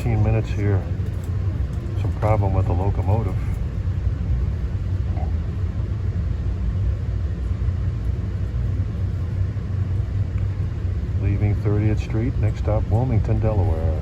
15 minutes here. Some problem with the locomotive. Leaving 30th Street, next stop Wilmington, Delaware.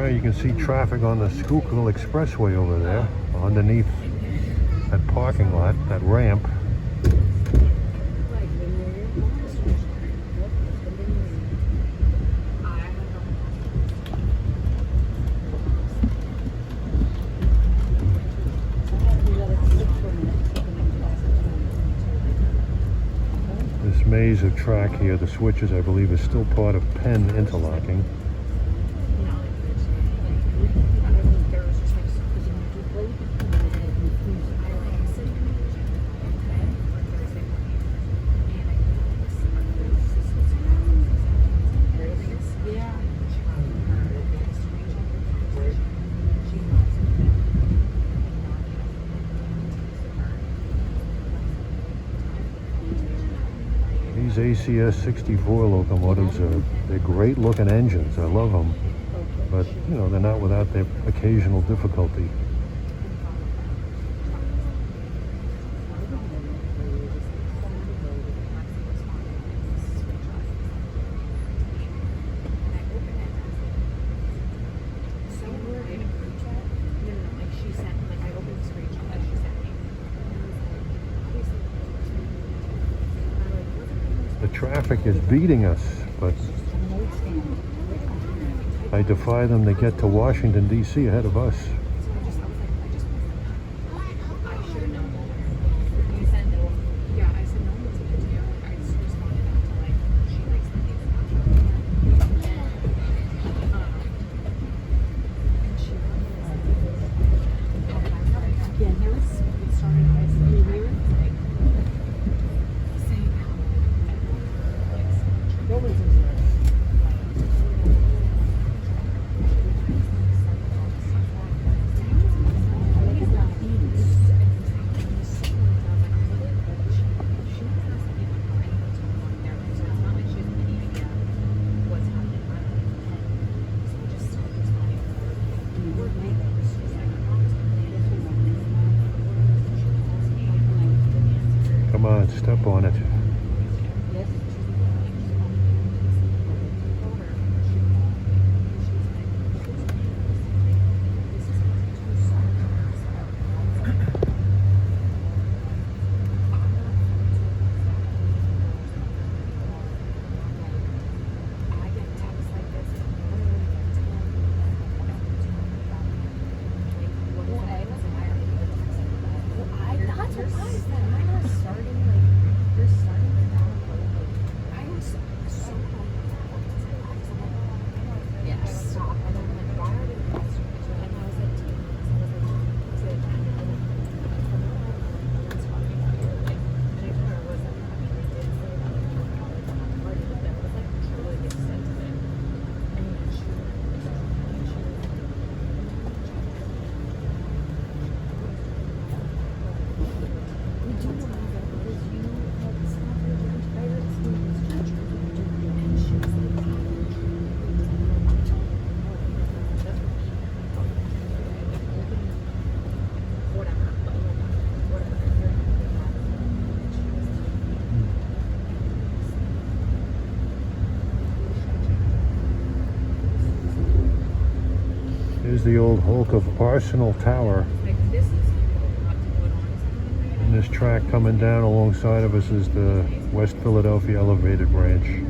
You can see traffic on the Schuylkill Expressway over there, underneath that parking lot, that ramp. This maze of track here, the switches, I believe, is still part of Penn interlocking. These ACS 64 locomotives they're great looking engines. I love them, but you know, they're not without their occasional difficulty. Traffic is beating us, but I defy them to get to Washington, D.C. ahead of us. Come on, step on it. Here's the old hulk of Arsenal Tower. And this track coming down alongside of us is the West Philadelphia Elevated Branch.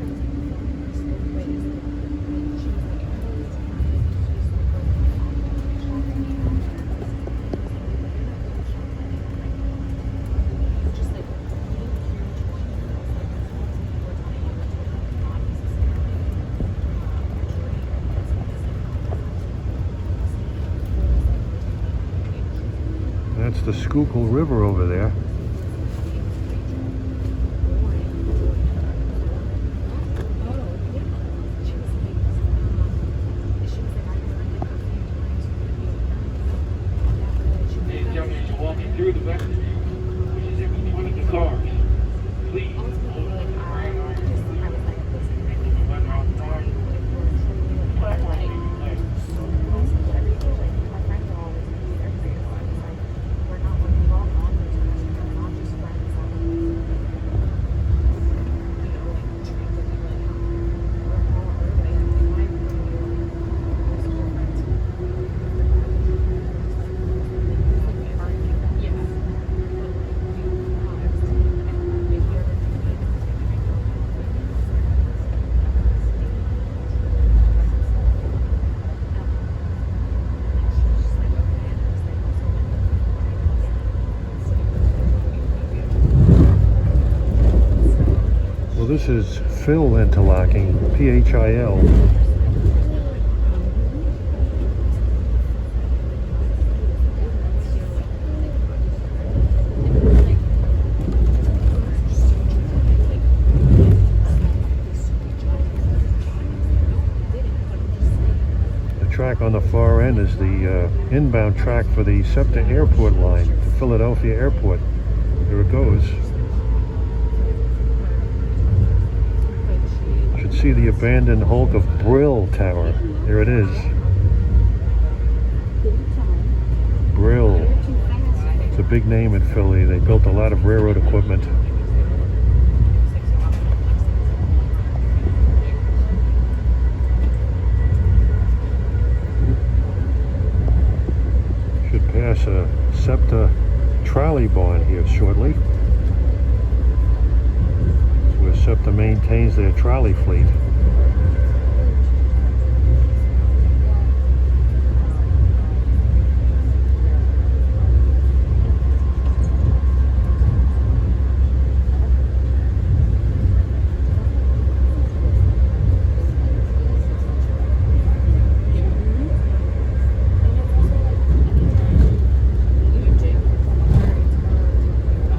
That's the Schuylkill River over there. Through the vestibule, which is in between the cars. Please hold the line on This is Phil interlocking, P-H-I-L. The track on the far end is the inbound track for the SEPTA Airport line to Philadelphia Airport. There it goes. See the abandoned hulk of Brill Tower. There it is. Brill. It's a big name in Philly. They built a lot of railroad equipment. Should pass a SEPTA trolley barn here shortly. SEPTA maintains their trolley fleet.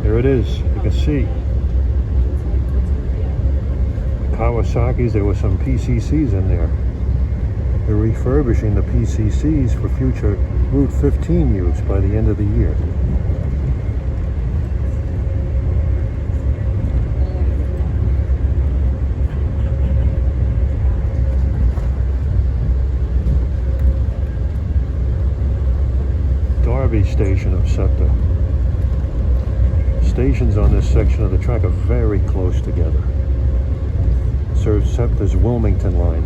There it is, you can see. Kawasaki's, there were some PCCs in there. They're refurbishing the PCCs for future Route 15 use by the end of the year. Derby station of SEPTA. Stations on this section of the track are very close together. Serves SEPTA's Wilmington line.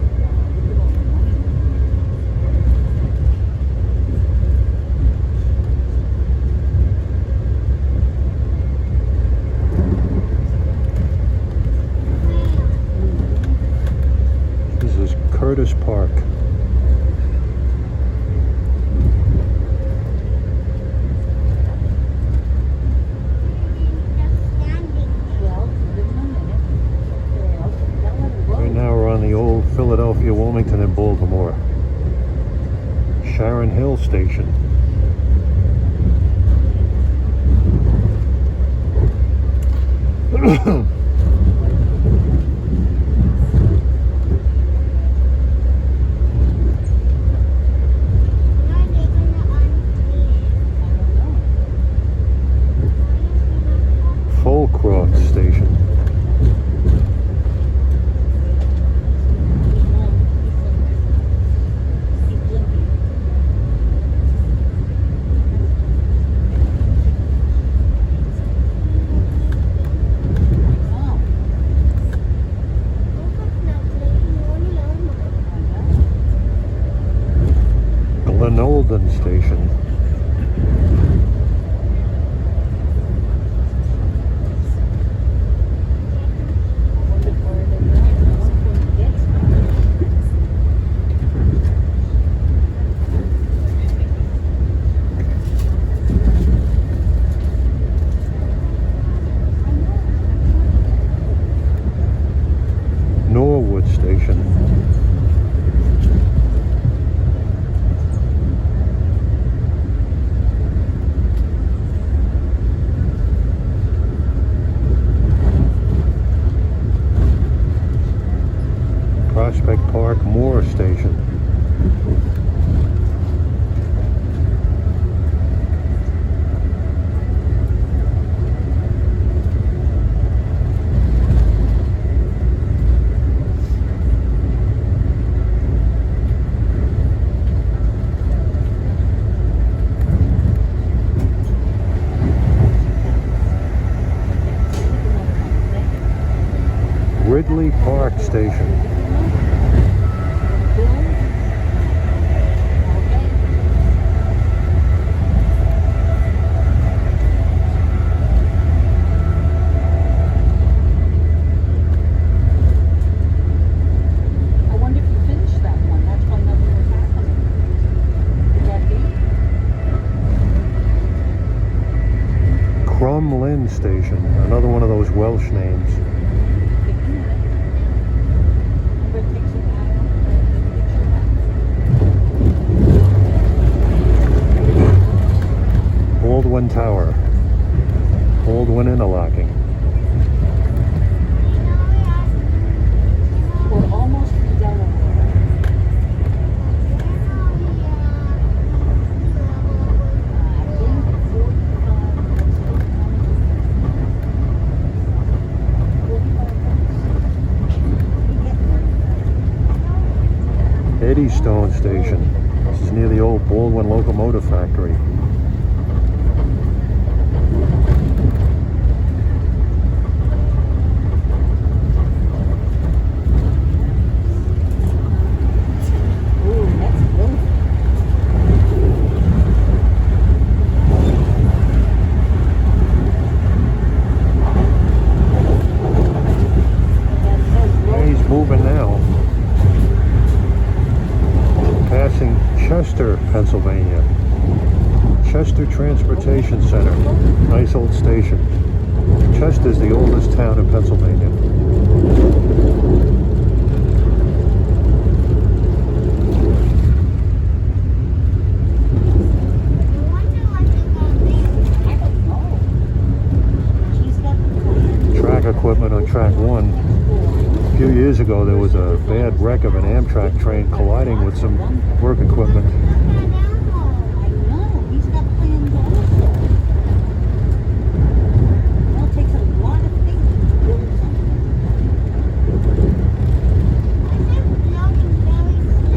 This is Curtis Park. Philadelphia, Wilmington, and Baltimore. Sharon Hill Station. Fulcroft Station. Olden Station. Norwood Station. station. Station, another one of those Welsh names. Baldwin Tower, Baldwin interlocking. We're almost in Delaware. Eddystone Station. This is near the old Baldwin locomotive factory. He's moving now. Passing Chester, Pennsylvania. Chester Transportation Center. Nice old station. Chester is the oldest town in Pennsylvania. Track equipment on track 1. A few years ago there was a bad wreck of an Amtrak train colliding with some work equipment. I know, he's got plans also. Well, it takes a lot of things to build something.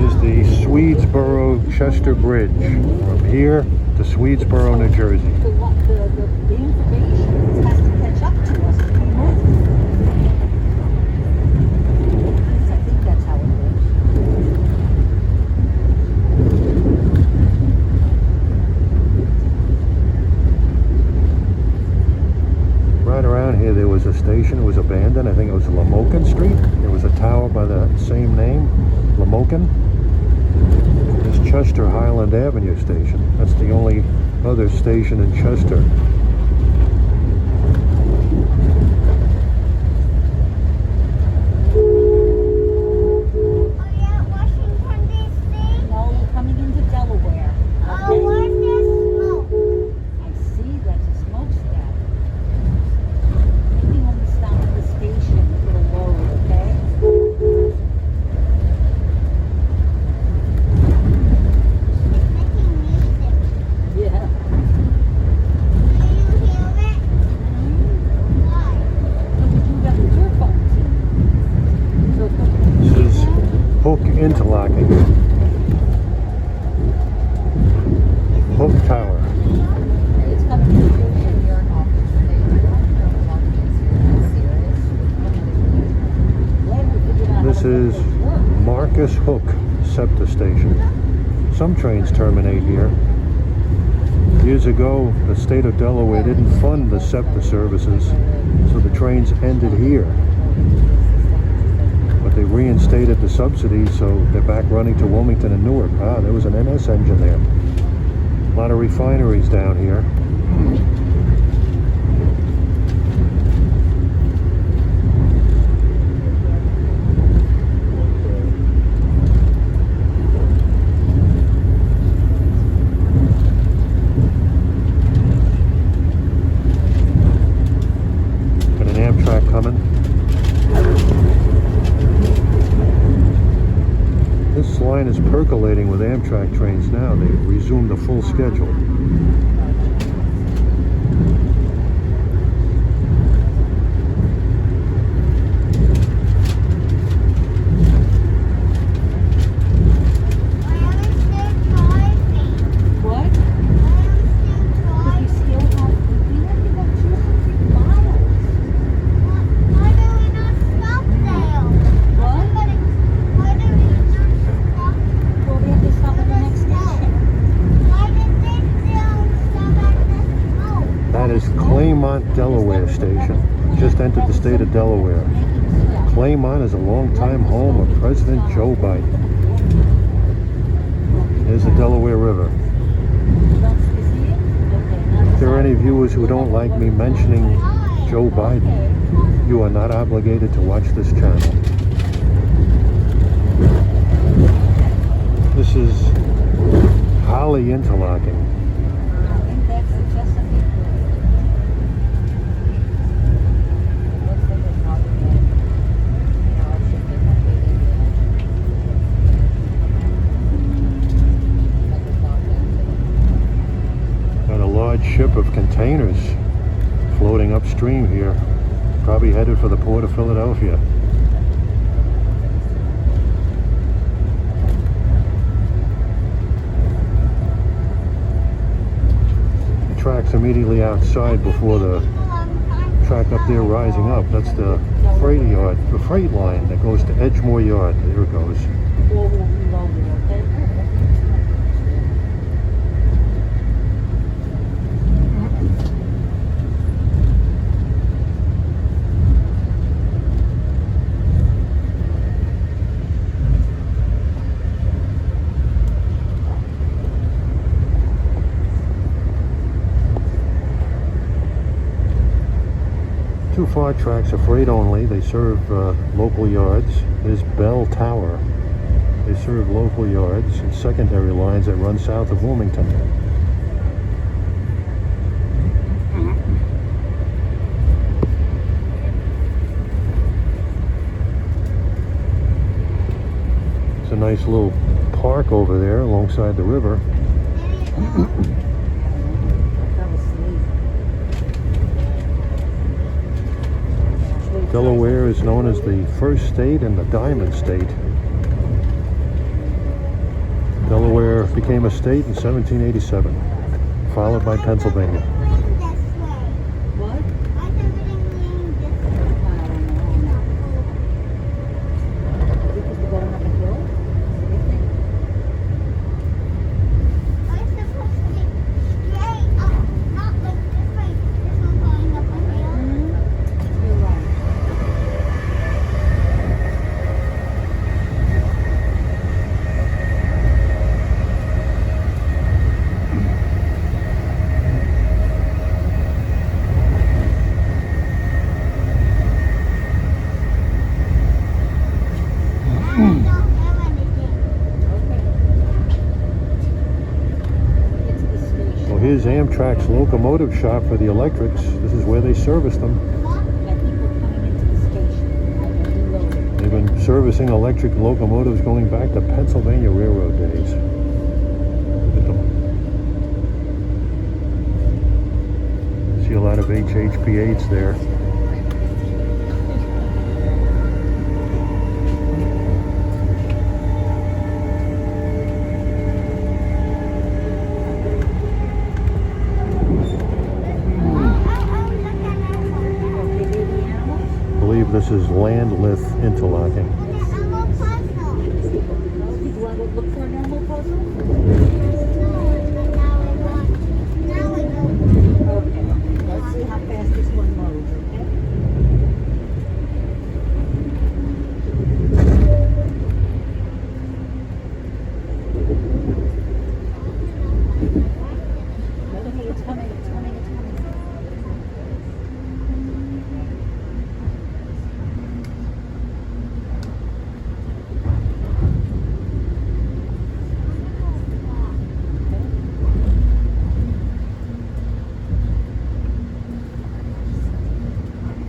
Is the Swedesboro-Chester Bridge from here to Swedesboro, New Jersey. The information has to catch up to us to be moving. I think that's how it works. Right around here there was a station. It was abandoned. I think it was Lamoken Street. There was a tower by the same name, Lamoken. This Chester Highland Avenue station. That's the only other station in Chester. No, we're coming into Delaware. Okay? I see that's a smokestack. Maybe when we stop at the station, it'll load, okay? Yeah. This is Hook interlocking. Hook Tower. It's coming to you in New York office today. This is Marcus Hook SEPTA station. Some trains terminate here. Years ago, the state of Delaware didn't fund the SEPTA services, so the trains ended here. But they reinstated the subsidies, so they're back running to Wilmington and Newark. Ah, there was an NS engine there. A lot of refineries down here. Got an Amtrak coming. This line is percolating with Amtrak trains now. They've resumed the full schedule. What? Because we still have to go 200 miles. What? just entered the state of Delaware. Claymont is a longtime home of President Joe Biden. There's the Delaware River. If there are any viewers who don't like me mentioning Joe Biden, you are not obligated to watch this channel. This is Holly Interlocking. Got a large ship of containers floating upstream here, probably headed for the port of Philadelphia. The track's immediately outside before the track up there rising up. That's the freight yard, the freight line that goes to Edgemoor Yard. There it goes. Two far tracks are freight only. They serve local yards. There's Bell Tower. They serve local yards and secondary lines that run south of Wilmington. It's a nice little park over there alongside the river. Delaware is known as the first state and the Diamond State. Delaware became a state in 1787, followed by Pennsylvania. Here's Amtrak's locomotive shop for the electrics. This is where they service them. They've been servicing electric locomotives going back to Pennsylvania Railroad days. Look at them. See a lot of HHP8s there. This is landlith interlocking. Let's see how fast this one moves, okay? It's coming.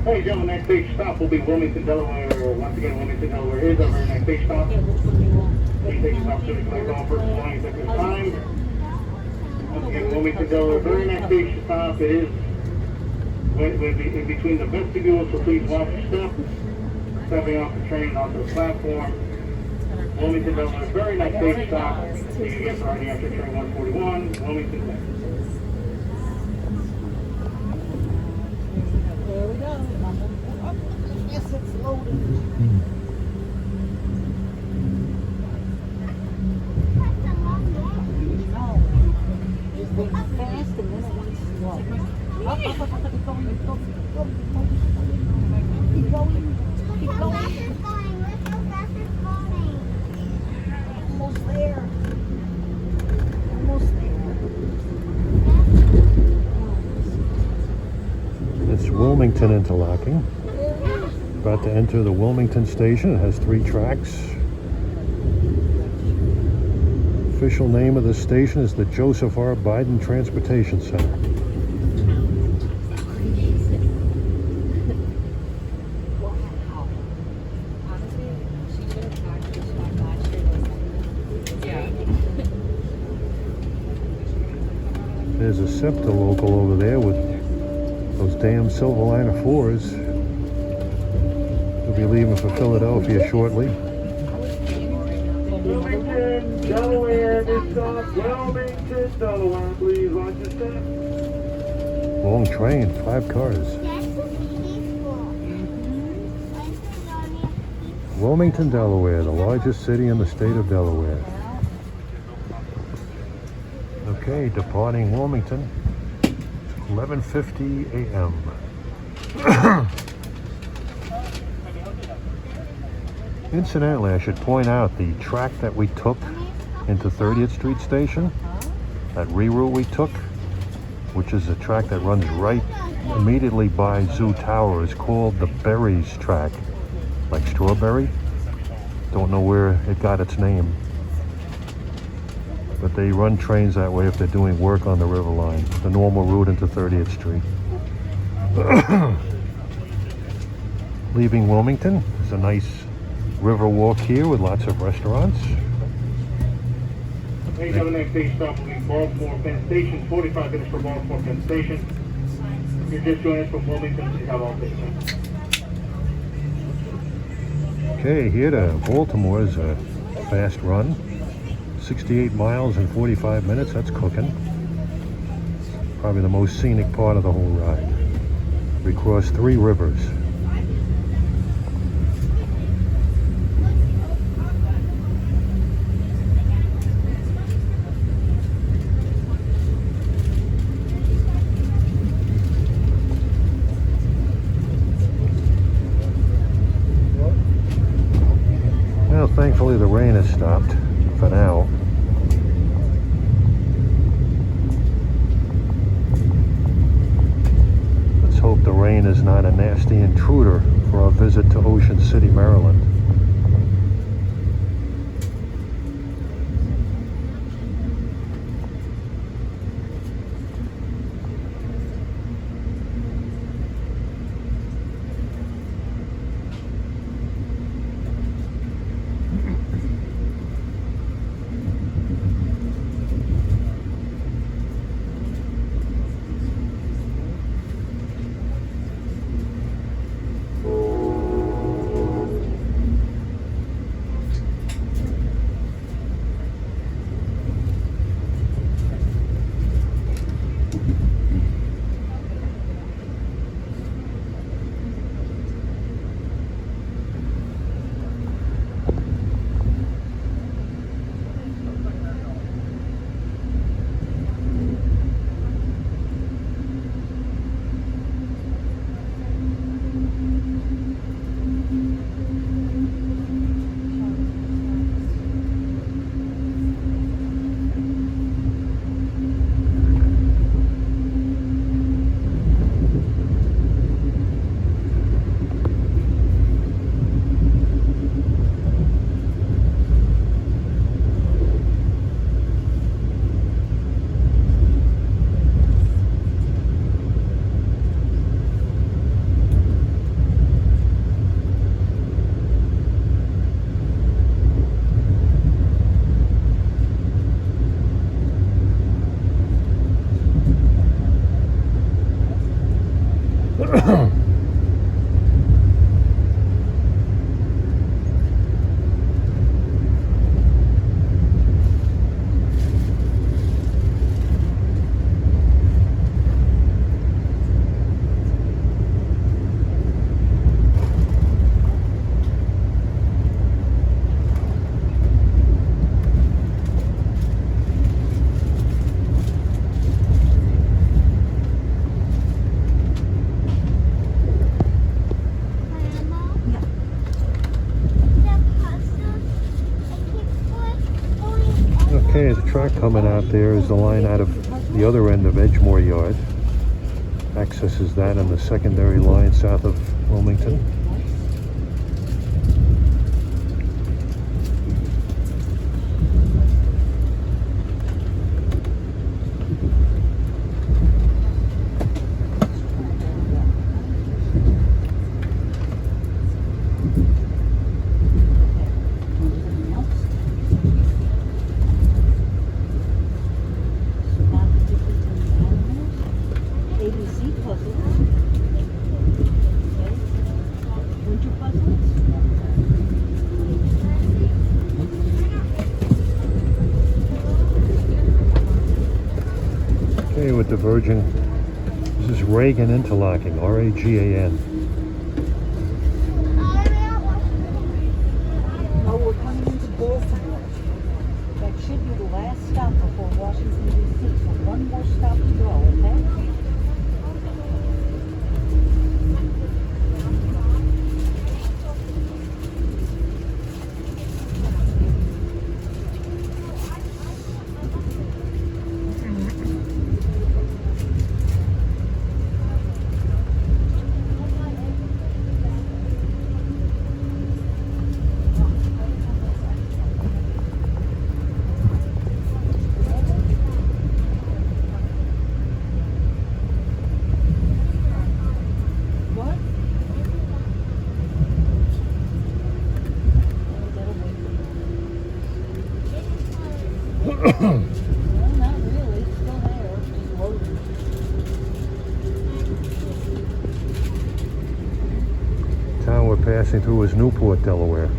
Hey, gentlemen, next stage stop will be Wilmington, Delaware. Once again, Wilmington, Delaware is our very next stage stop. Please take this opportunity to collect all persons belongings at this time. Once again, Wilmington, Delaware, very next stage stop. It is in between the vestibules, so please watch your step. Stepping off the train onto the platform. Wilmington, Delaware, very next stage stop. You can get starting after train 141, Wilmington, Delaware. There we go. Yes, it's loaded. No. It went fast and then it went slow. Up, it's going. Wilmington interlocking. About to enter the Wilmington station. It has 3 tracks. Official name of the station is the Joseph R. Biden Transportation Center. There's a SEPTA local over there with those damn Silverliner 4s. We'll be leaving for Philadelphia shortly. Wilmington, Delaware, this stop. Wilmington, Delaware, please watch your step. Long train, 5 cars. Wilmington, Delaware, the largest city in the state of Delaware. Okay, departing Wilmington, 11:50 a.m. Incidentally, I should point out the track that we took into 30th Street Station, that reroute we took, which is a track that runs right immediately by Zoo Tower, is called the Berries track, like strawberry. Don't know where it got its name. But they run trains that way if they're doing work on the river line, the normal route into 30th Street. Leaving Wilmington, there's a nice river walk here with lots of restaurants. Hey, the next station stop will be Baltimore Penn Station, 45 minutes from Baltimore Penn Station. If you're just joining us from Wilmington, please have all stations. Okay, here to Baltimore is a fast run. 68 miles in 45 minutes, that's cooking. Probably the most scenic part of the whole ride. We crossed 3 rivers. Well, thankfully the rain has stopped for now. Let's hope the rain is not a nasty intruder for our visit to Ocean City, Maryland. Okay, the track coming out there is the line out of the other end of Edgemoor Yard. accesses that on the secondary line south of Wilmington. Okay, we're diverging. This is Reagan Interlocking, R-A-G-A-N. Oh, we're coming into Baltimore. That should be the last stop before Washington, D.C. So one more stop to go, okay? Well, not really. It's still there. Just loading. The town we're passing through is Newport, Delaware.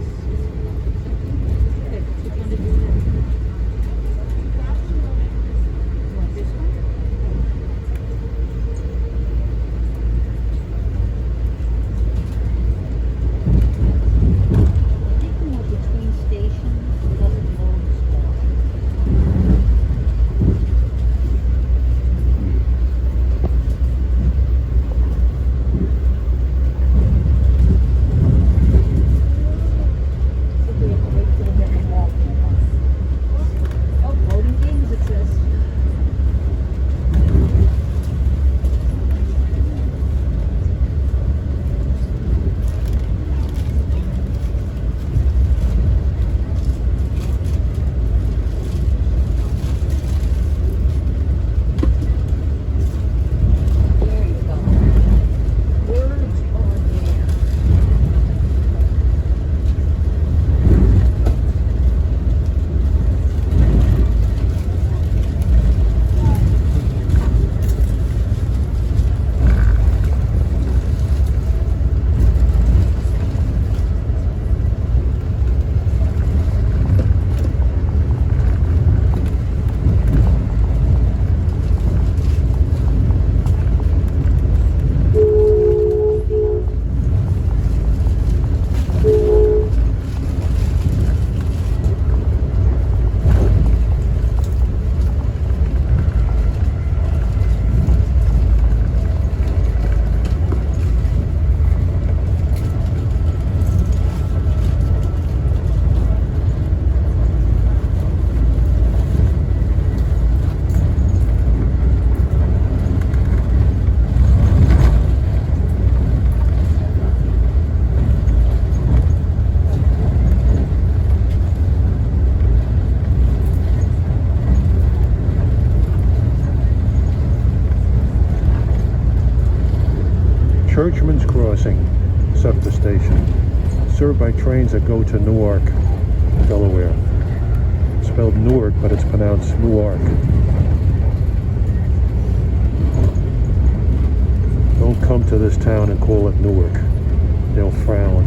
Churchman's Crossing, SEPTA station, served by trains that go to Newark, Delaware. It's spelled Newark, but it's pronounced Newark. Don't come to this town and call it Newark. They'll frown.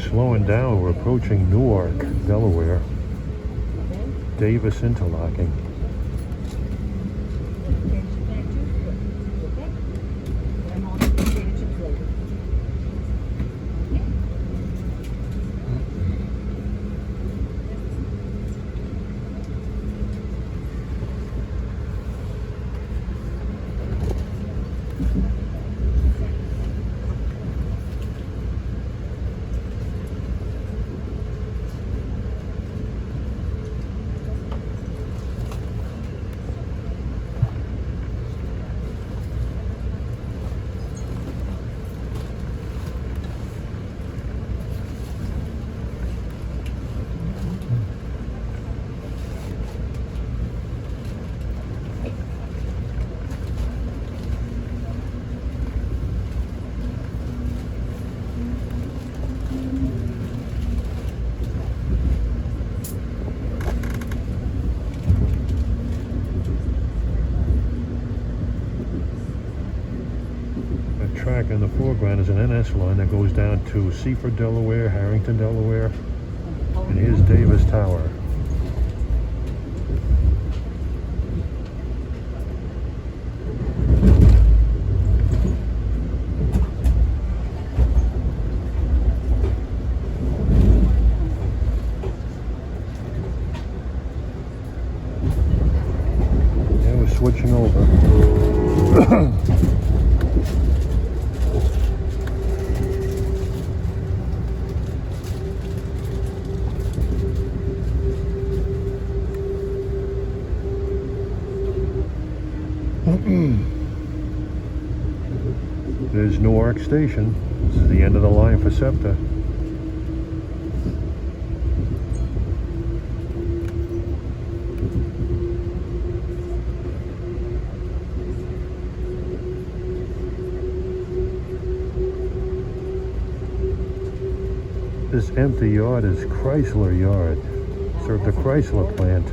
slowing down. We're approaching Newark, Delaware. Davis Interlocking. In the foreground is an NS line that goes down to Seaford, Delaware, Harrington, Delaware, and here's Davis Tower. Yeah, we're switching over. There's Newark Station. This is the end of the line for SEPTA. This empty yard is Chrysler Yard. Served the Chrysler plant.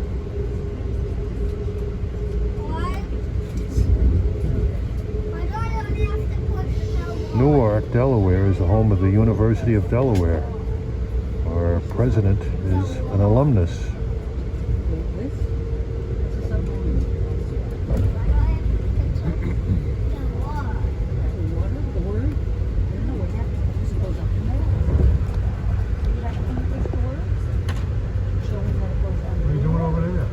Newark, Delaware is the home of the University of Delaware. Our president is an alumnus. What are you doing over there?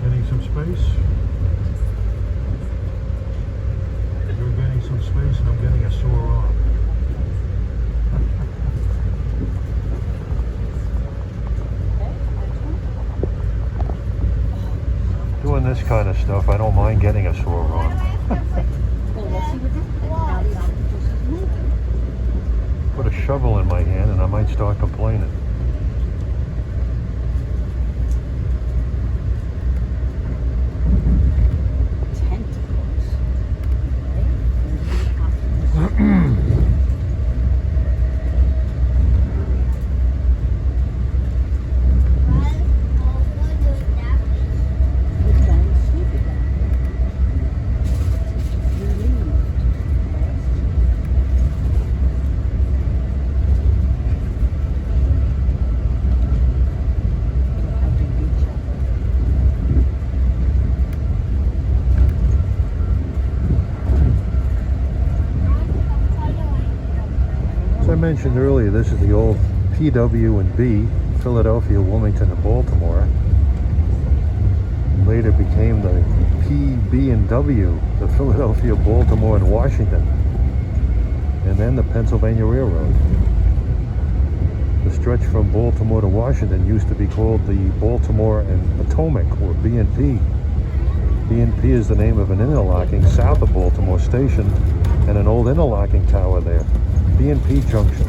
Getting some space? Some space and I'm getting a sore arm. Doing this kind of stuff, I don't mind getting a sore arm. Put a shovel in my hand and I might start complaining. I mentioned earlier, this is the old PW&B, Philadelphia, Wilmington, and Baltimore. Later became the PB&W, the Philadelphia, Baltimore, and Washington. And then the Pennsylvania Railroad. The stretch from Baltimore to Washington used to be called the Baltimore and Potomac, or B&P. B&P is the name of an interlocking south of Baltimore Station and an old interlocking tower there. B&P Junction.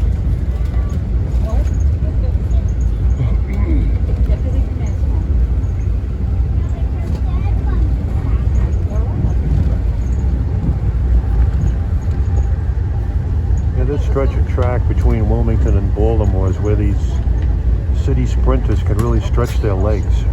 Yeah, this stretch of track between Wilmington and Baltimore is where these city sprinters can really stretch their legs.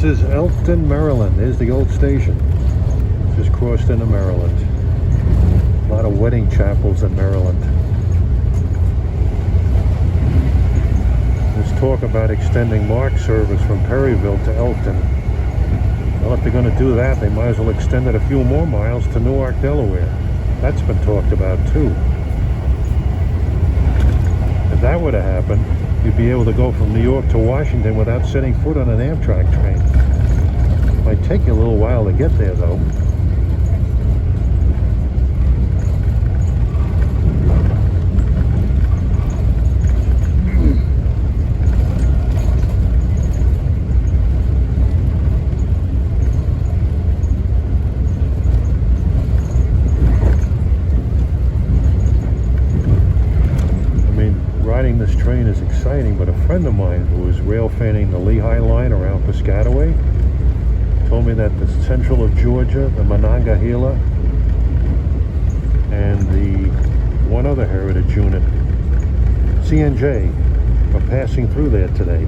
is Elkton, Maryland. There's the old station. Just crossed into Maryland. A lot of wedding chapels in Maryland. There's talk about extending MARC service from Perryville to Elkton. Well, if they're going to do that, they might as well extend it a few more miles to Newark, Delaware. That's been talked about too. If that were to happen, you'd be able to go from New York to Washington without setting foot on an Amtrak train. Might take you a little while to get there though. Riding this train is exciting, but a friend of mine who was rail fanning the Lehigh line around Piscataway told me that the central of Georgia, the Monongahela, and the one other heritage unit, CNJ, are passing through there today.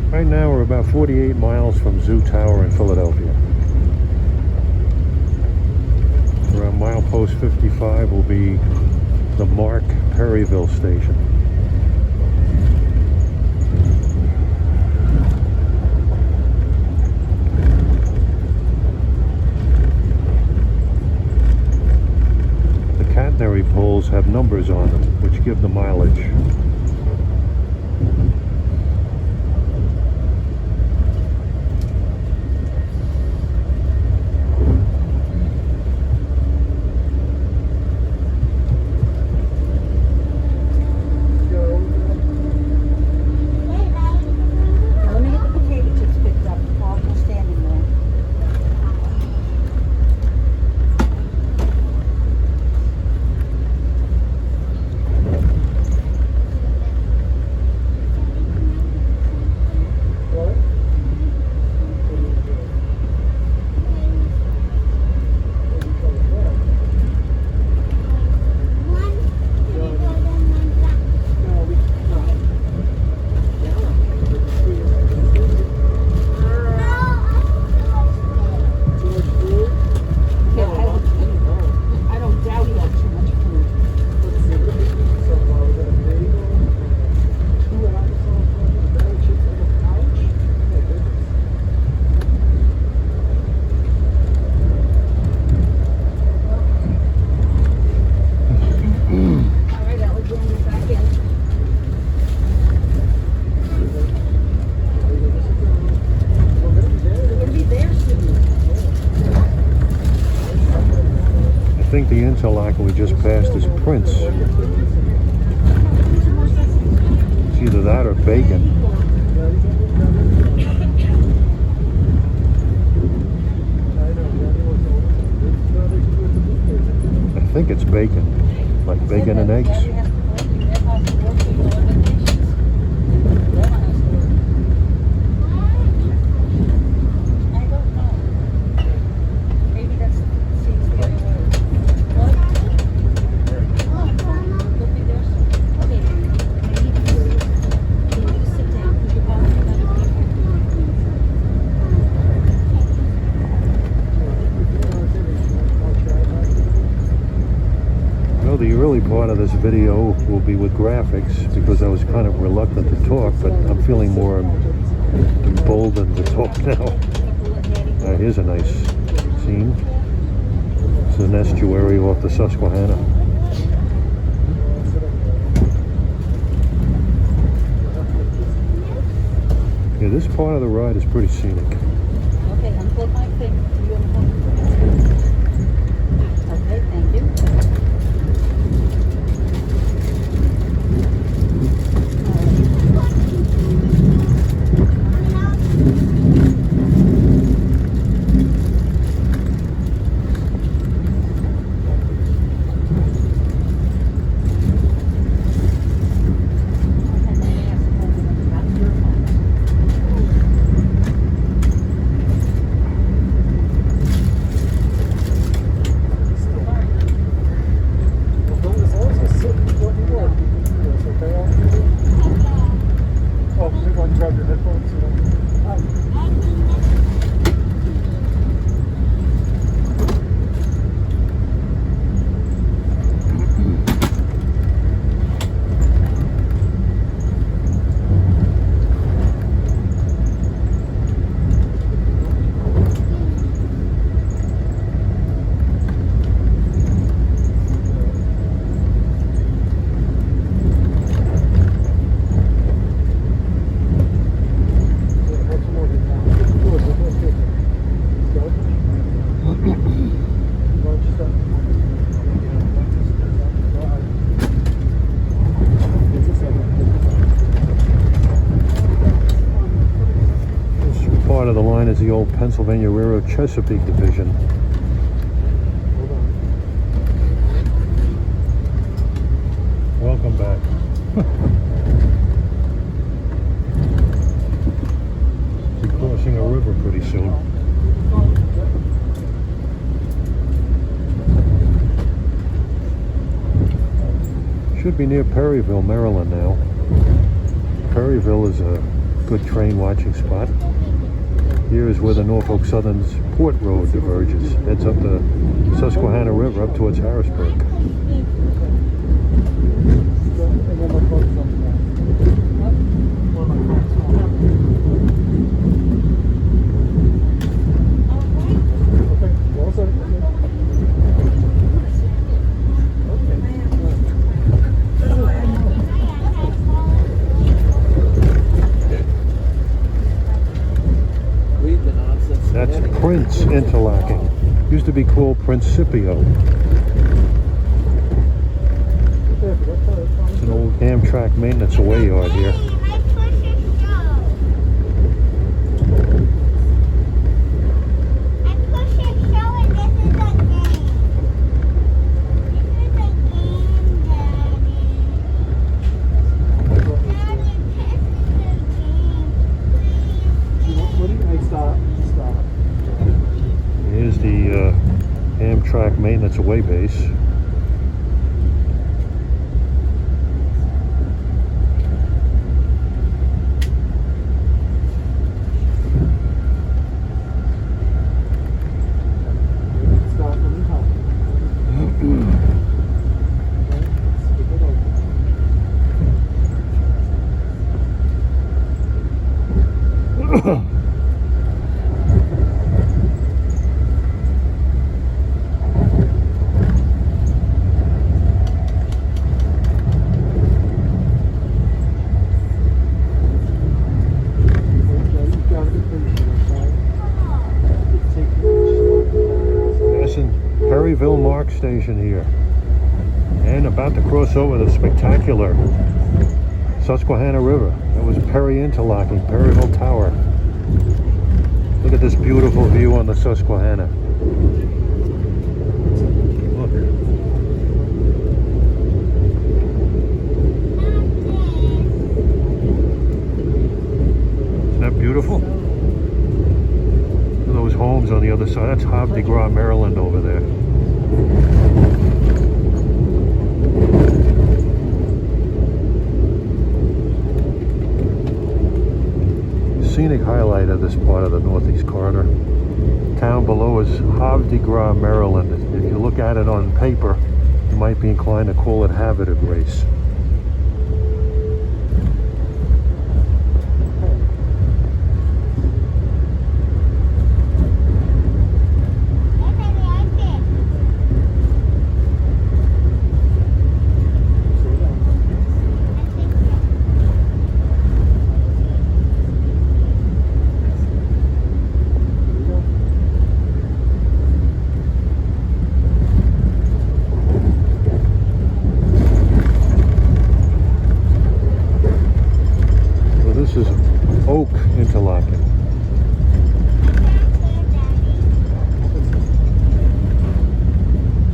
Right now we're about 48 miles from Zoo Tower in Philadelphia. Around milepost 55 will be the MARC Perryville station. The catenary poles have numbers on them which give the mileage. I think the interlock we just passed is Prince. It's either that or Bacon. I think it's bacon, like bacon and eggs. The early part of this video will be with graphics because I was kind of reluctant to talk, but I'm feeling more emboldened to talk now. Here's a nice scene. It's an estuary off the Susquehanna. Yeah, this part of the ride is pretty scenic. Okay, unplug my thing. You unplug. Okay, thank you. line is the old Pennsylvania Railroad Chesapeake Division. Welcome back. Be crossing a river pretty soon. Should be near Perryville, Maryland now. Perryville is a good train watching spot. Here is where the Norfolk Southern's Port Road diverges. Heads up the Susquehanna River up towards Harrisburg. That's Prince Interlocking. Used to be called Principio. It's an old Amtrak maintenance away yard here. Here's the Amtrak maintenance away base. Perryville Mark Station here, and about to cross over the spectacular Susquehanna River. That was Perry Interlocking, Perryville Tower. Look at this beautiful view on the Susquehanna. Look. Isn't that beautiful? Look at those homes on the other side. That's Havre de Grace, Maryland over there. Scenic highlight of this part of the Northeast Corridor. Town below is Havre de Grace, Maryland. If you look at it on paper, you might be inclined to call it Havre de Grace. Interlocking.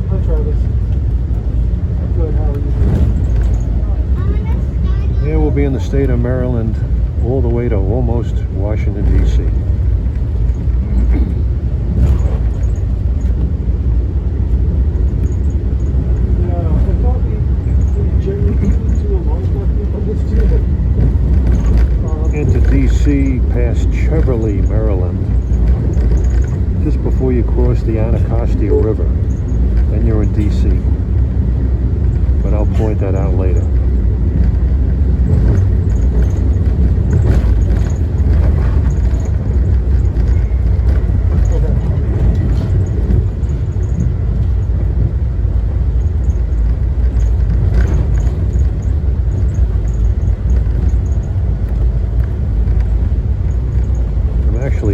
Hi Travis. Good, how are you? Yeah, we'll be in the state of Maryland all the way to almost Washington, D.C. Yeah, I thought we generally do a long time on this too. Into D.C. past Cheverly, Maryland, just before you cross the Anacostia River. Then you're in D.C. But I'll point that out later.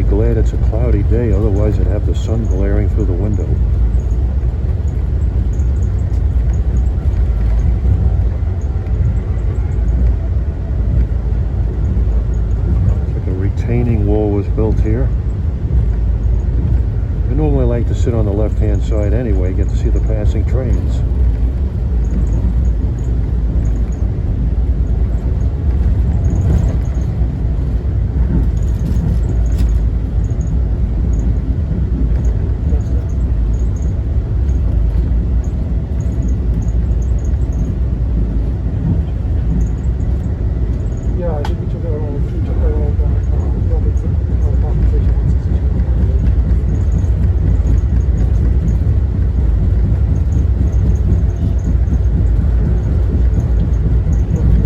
Glad it's a cloudy day, otherwise I'd have the sun glaring through the window. Looks like a retaining wall was built here. normally like to sit on the left-hand side anyway, get to see the passing trains. Yeah, I think we took our old Wilmington compensation on Susquehanna River.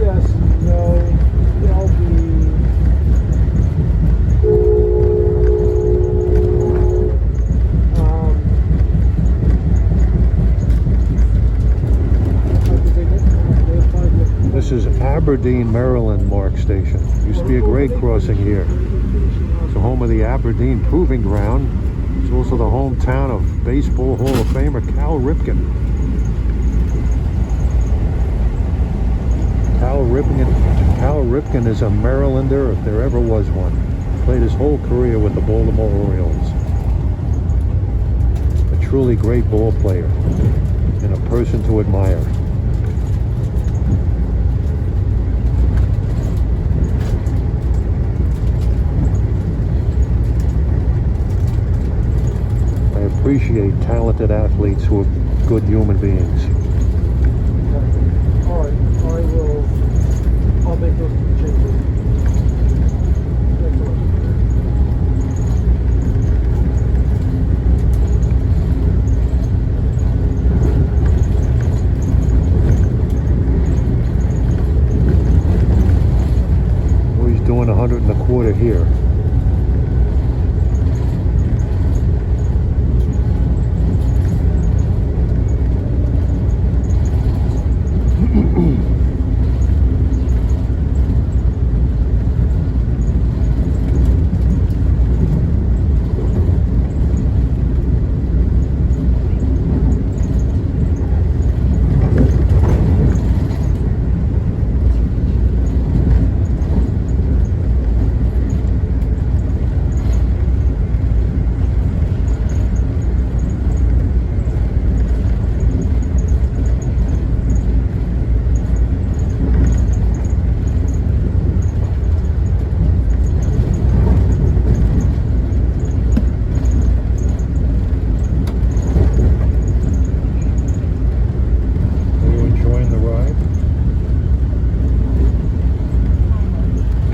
Yes, no, they'll be This is Aberdeen, Maryland Mark Station. Used to be a grade crossing here. It's the home of the Aberdeen Proving Ground. It's also the hometown of Baseball Hall of Famer Cal Ripken. Cal Ripken is a Marylander if there ever was one. Played his whole career with the Baltimore Orioles. A truly great ball player and a person to admire. I appreciate talented athletes who are good human beings. All right, I'll make those changes. Thanks so much. Well, he's doing 125 here.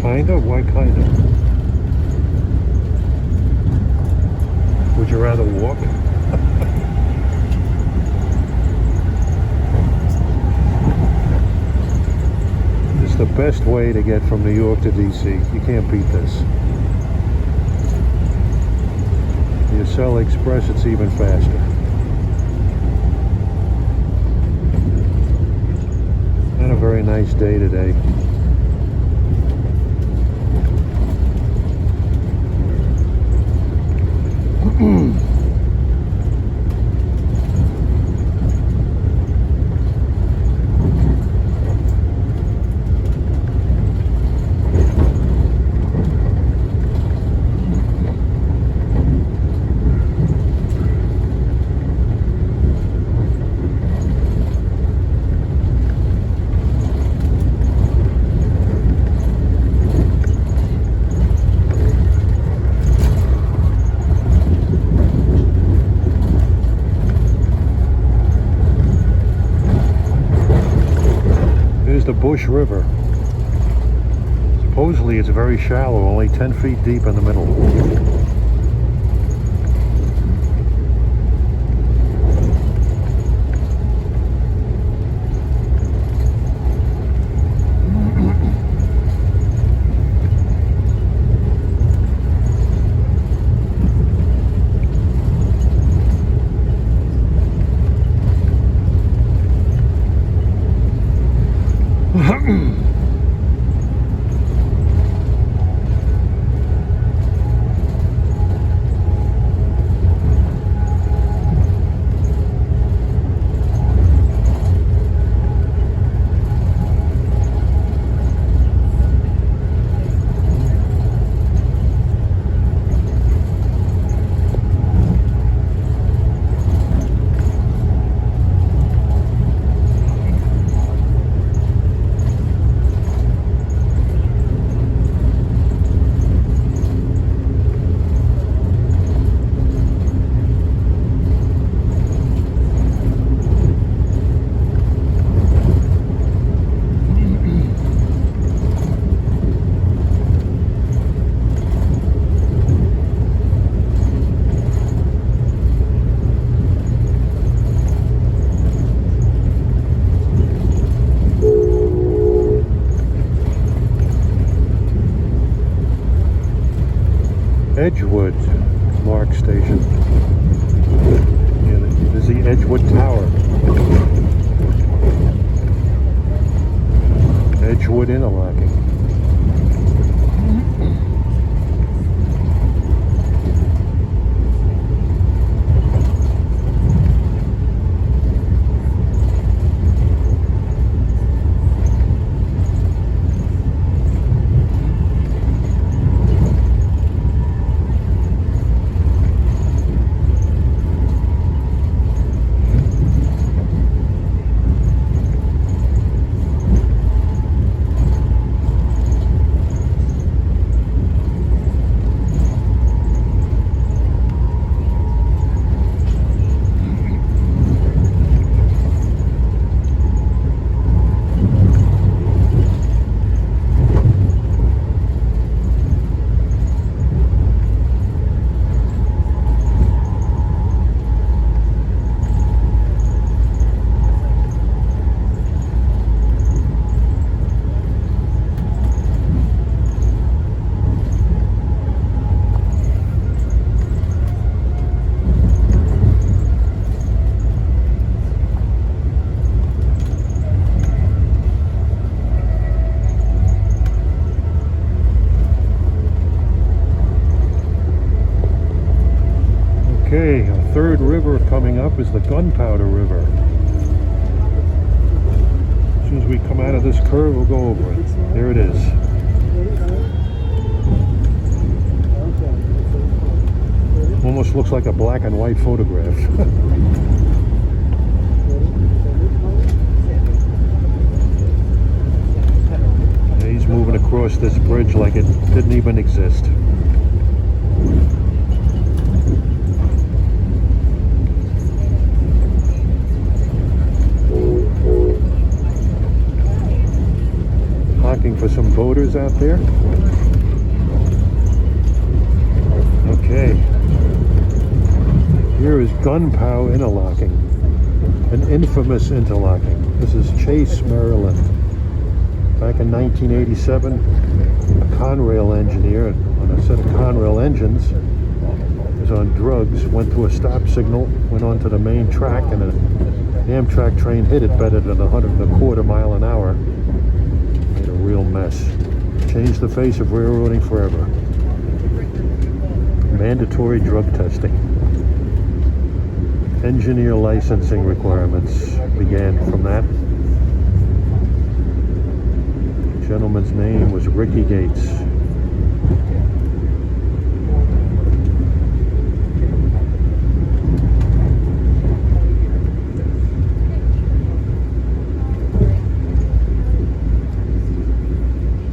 Kinda? Why kinda? Would you rather walk? It's the best way to get from New York to DC. You can't beat this. The Acela Express, it's even faster. And a very nice day today. The Bush River. Supposedly it's very shallow, only 10 feet deep in the middle. Edgewood Mark Station. And there's the Edgewood Tower. Edgewood interlocking. Okay, a third river coming up is the Gunpowder River. As soon as we come out of this curve, we'll go over it. There it is. Almost looks like a black and white photograph. Yeah, he's moving across this bridge like it didn't even exist. Honking for some boaters out there. Okay. Here is Gunpowder interlocking. An infamous interlocking. This is Chase, Maryland. Back in 1987, a Conrail engineer on a set of Conrail engines was on drugs, went to a stop signal, went onto the main track, and an Amtrak train hit it better than 125 miles an hour. Made a real mess. Changed the face of railroading forever. Mandatory drug testing. Engineer licensing requirements began from that. The gentleman's name was Ricky Gates.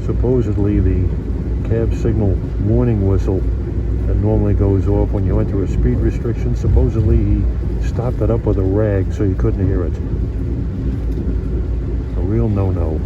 Supposedly the cab signal warning whistle that normally goes off when you enter a speed restriction, supposedly he stopped it up with a rag so you couldn't hear it. A real no-no.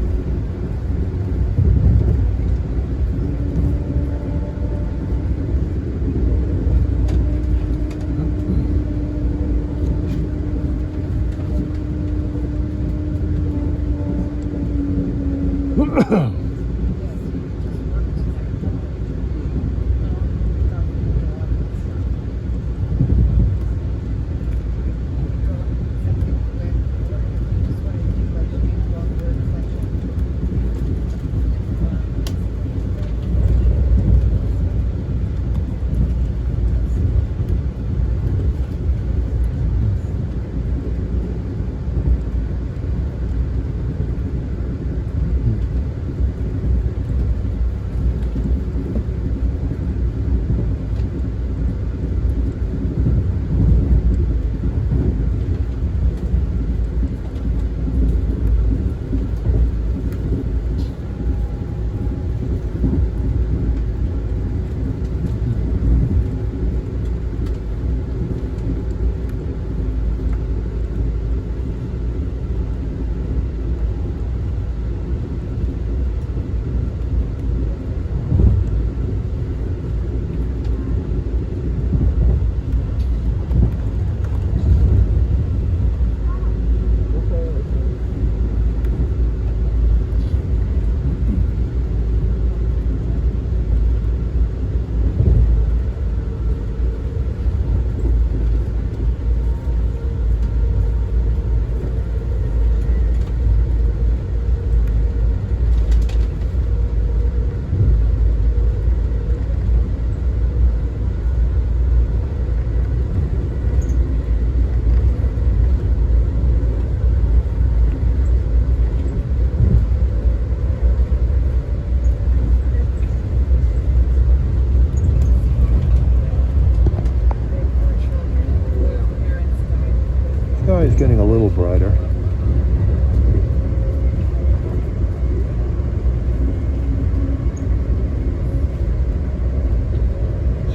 sky is getting a little brighter.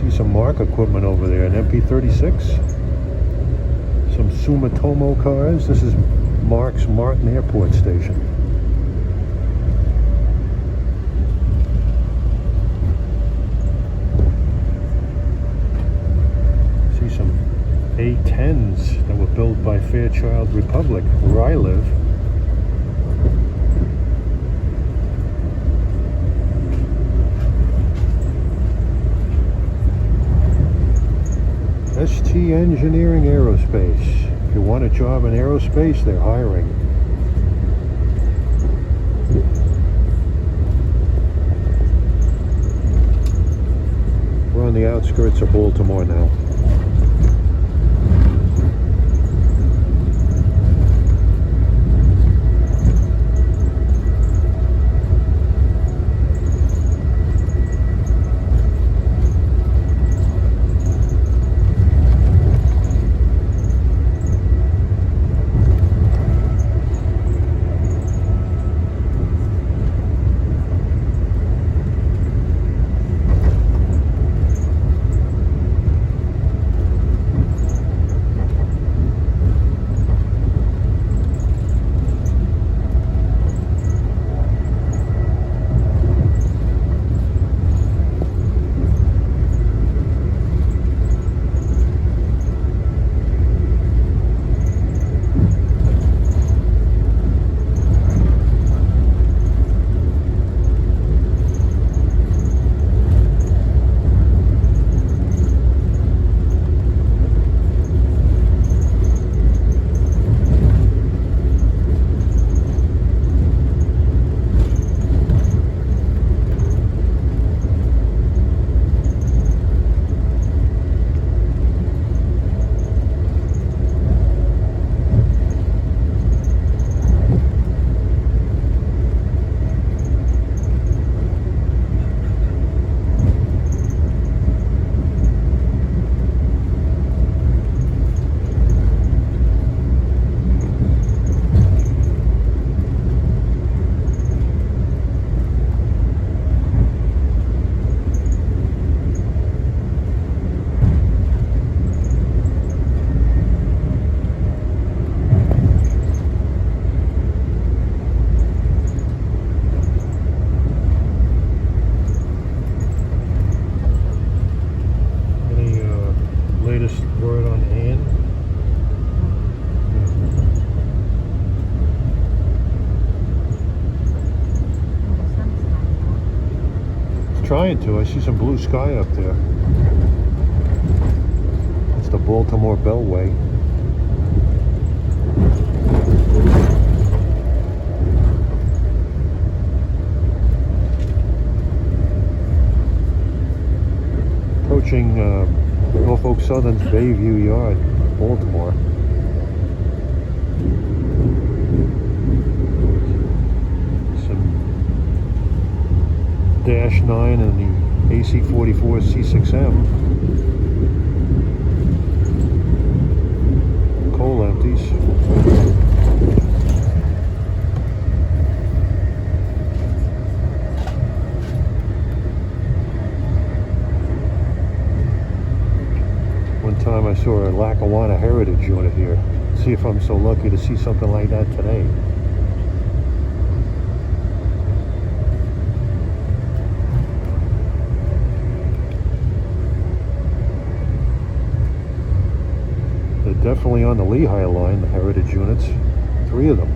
See some Mark equipment over there, an MP36. Some Sumitomo cars. This is Mark's Martin Airport Station. See some A10s that were built by Fairchild Republic, where I live. ST Engineering Aerospace. If you want a job in aerospace, they're hiring. We're on the outskirts of Baltimore now. Trying to. I see some blue sky up there. It's the Baltimore Beltway. Approaching Norfolk Southern's Bayview Yard, Baltimore. Dash 9 and the AC-44 C6M. Coal empties. One time I saw a Lackawanna Heritage unit here. See if I'm so lucky to see something like that today. Definitely on the Lehigh line, the Heritage units. 3 of them.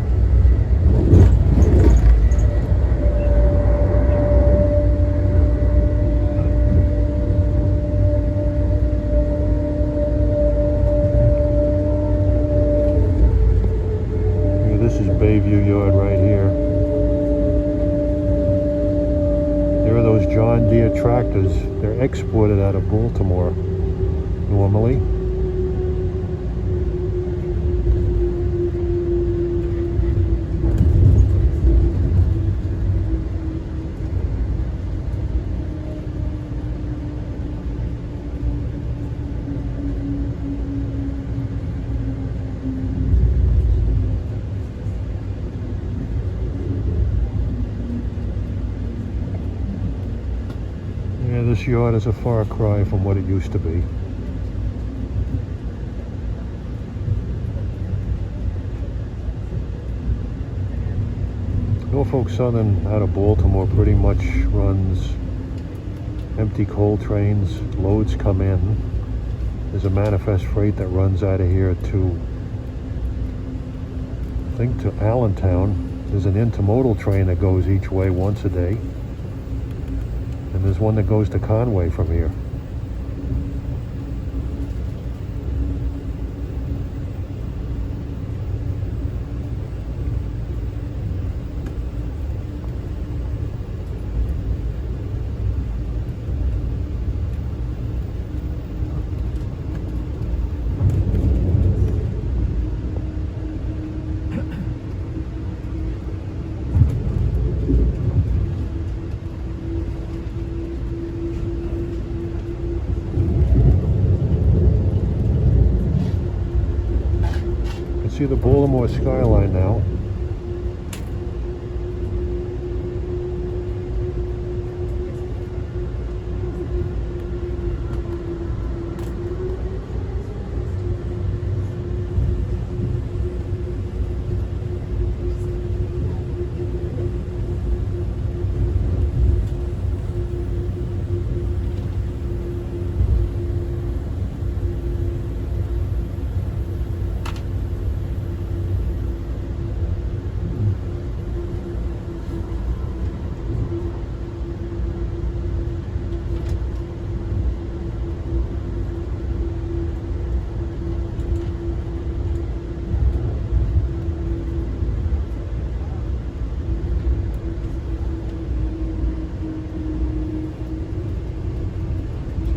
Here, this is Bayview Yard right here. There are those John Deere tractors. They're exported out of Baltimore normally. This yard is a far cry from what it used to be. Norfolk Southern out of Baltimore pretty much runs empty coal trains. Loads come in. There's a manifest freight that runs out of here to, I think, to Allentown. There's an intermodal train that goes each way once a day. And there's one that goes to Conway from here. See the Baltimore skyline now.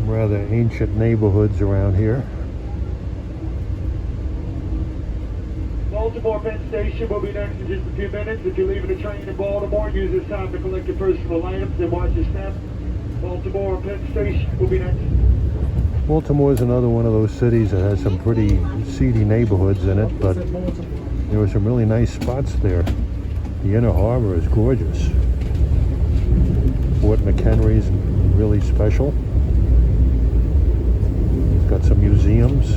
Rather ancient neighborhoods around here. Baltimore Penn Station will be next in just a few minutes. If you're leaving a train in Baltimore, use this time to collect your personal items and watch your step. Baltimore Penn Station will be next. Baltimore is another one of those cities that has some pretty seedy neighborhoods in it, but there are some really nice spots there. The inner harbor is gorgeous. Fort McHenry's really special. Got some museums.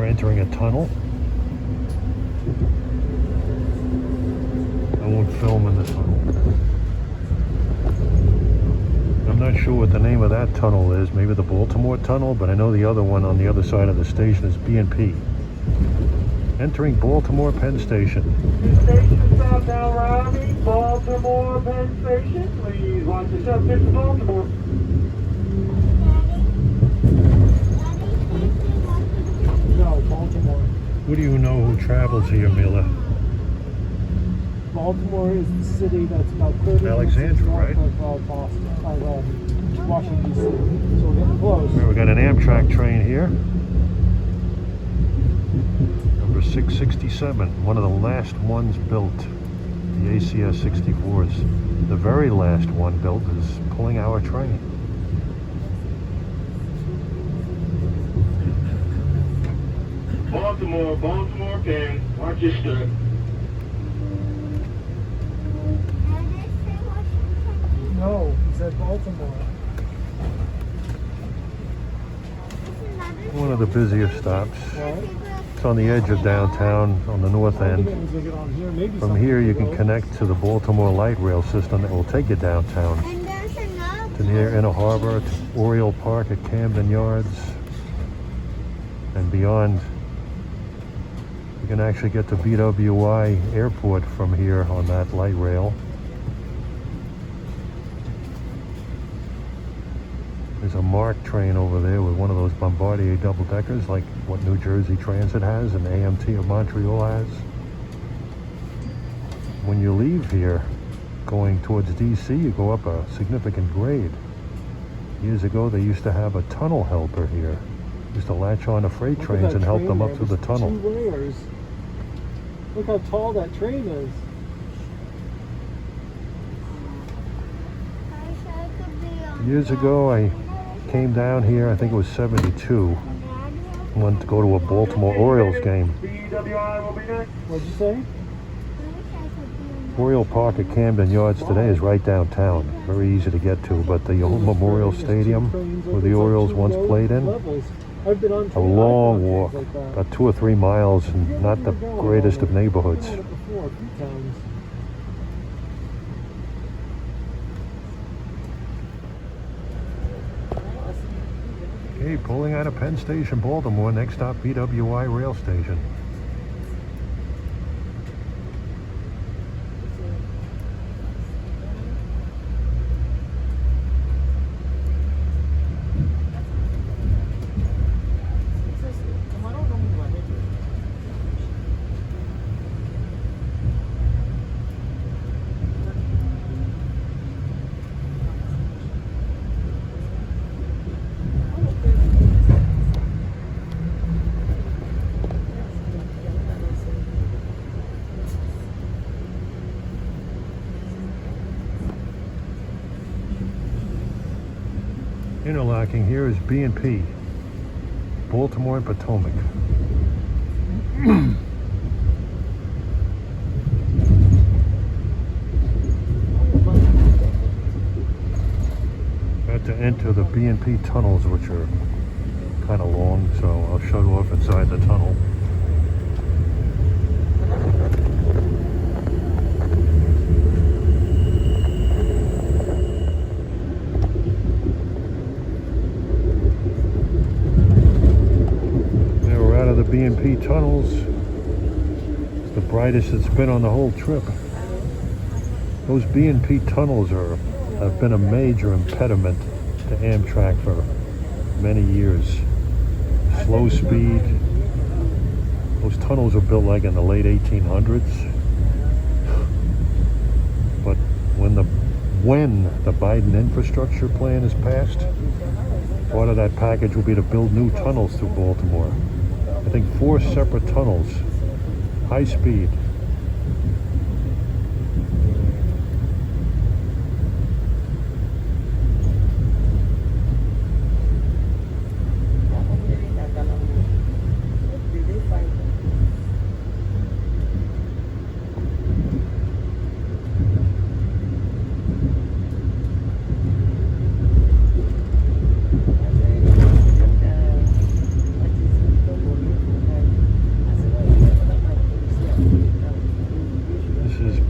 Entering a tunnel. I won't film in the tunnel. I'm not sure what the name of that tunnel is. Maybe the Baltimore Tunnel, but I know the other one on the other side of the station is B&P. Entering Baltimore Penn Station. Station stop now, Robbie. Baltimore Penn Station. Please watch yourself. This is Baltimore. No, Baltimore. Who do you know who travels here, Mila? Baltimore is the city that's about 30 Alexandria, minutes right? north of Boston, Washington, D.C. So we're getting close. We got an Amtrak train here. Number 667, one of the last ones built. The ACS 64s. The very last one built is pulling our train. Baltimore, Penn. Watch your step. No, he said Baltimore. One of the busiest stops. Right? It's on the edge of downtown on the north end. From here you can connect to the Baltimore light rail system that will take you downtown. To near Inner Harbor, to Oriole Park at Camden Yards, and beyond. You can actually get to BWI Airport from here on that light rail. There's a MARC train over there with one of those Bombardier double-deckers like what New Jersey Transit has and AMT of Montreal has. When you leave here, going towards DC, you go up a significant grade. Years ago, they used to have a tunnel helper here. Used to latch on to freight Look at trains that and help train them up there. through the There's tunnel. 2 layers. Look how tall that train is. Years ago, I came down here, I think it was 72. Went to go to a Baltimore Orioles game. BWI will be next. What'd you say? Oriole Park at Camden Yards today is right downtown. Very easy to get to, but the old Memorial Stadium where the Orioles once played in, I've been on a train long icon walk, things like that. about 2 or 3 miles, and not the greatest of neighborhoods. I've done it before a few times. Okay, pulling out of Penn Station, Baltimore. Next stop, BWI Rail Station. Interlocking here is B&P, Baltimore and Potomac. About to enter the B&P tunnels, which are kind of long, so I'll shut off inside the tunnel. The B&P tunnels, it's the brightest it's been on the whole trip. Those B&P tunnels have been a major impediment to Amtrak for many years. Slow speed. Those tunnels were built like in the late 1800s. But when the Biden infrastructure plan is passed, part of that package will be to build new tunnels through Baltimore. I think 4 separate tunnels, high speed.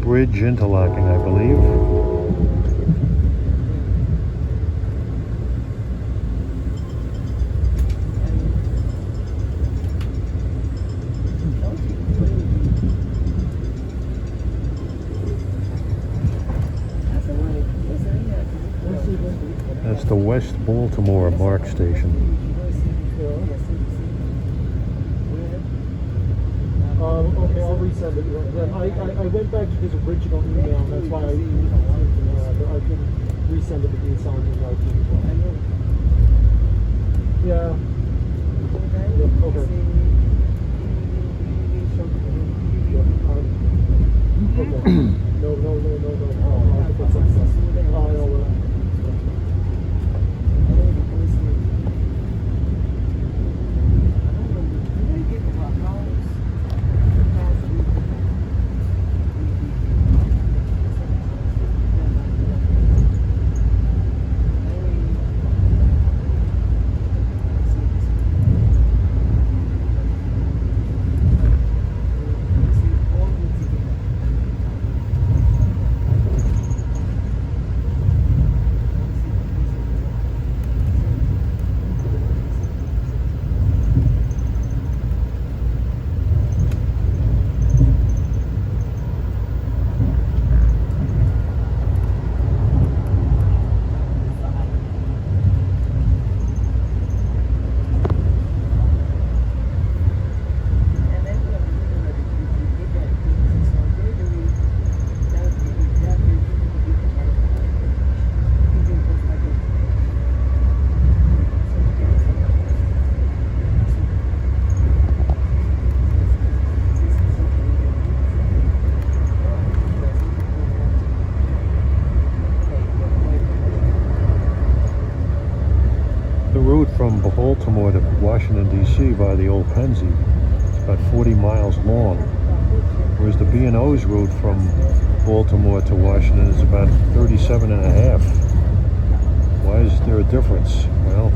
Bridge interlocking, I believe. That's the West Baltimore MARC station. Okay, I'll resend it. I went back to his original email, and that's why I can resend it with the sound invite as well. Yeah. Yep, okay. Okay. No. I'll put something else. The route from Baltimore to Washington, D.C. by the old Pennsy is about 40 miles long, whereas the B&O's route from Baltimore to Washington is about 37 and a half. Why is there a difference? Well,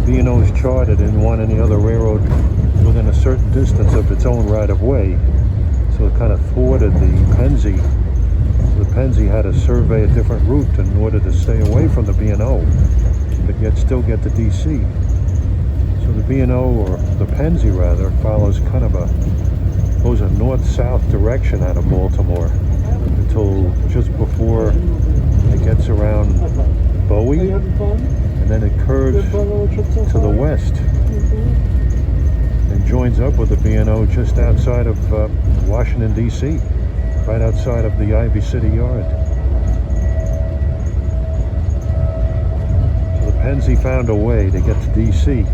B&O's charter didn't want any other railroad within a certain distance of its own right-of-way, so it kind of thwarted the Pennsy. So the Pennsy had to survey a different route in order to stay away from the B&O, but yet still get to D.C. So the B&O, or the Pennsy rather, follows kind of goes a north-south direction out of Baltimore until just before it gets around Bowie, and then it curves to the west and joins up with the B&O just outside of Washington, D.C., right outside of the Ivy City Yard. So the Pennsy found a way to get to D.C.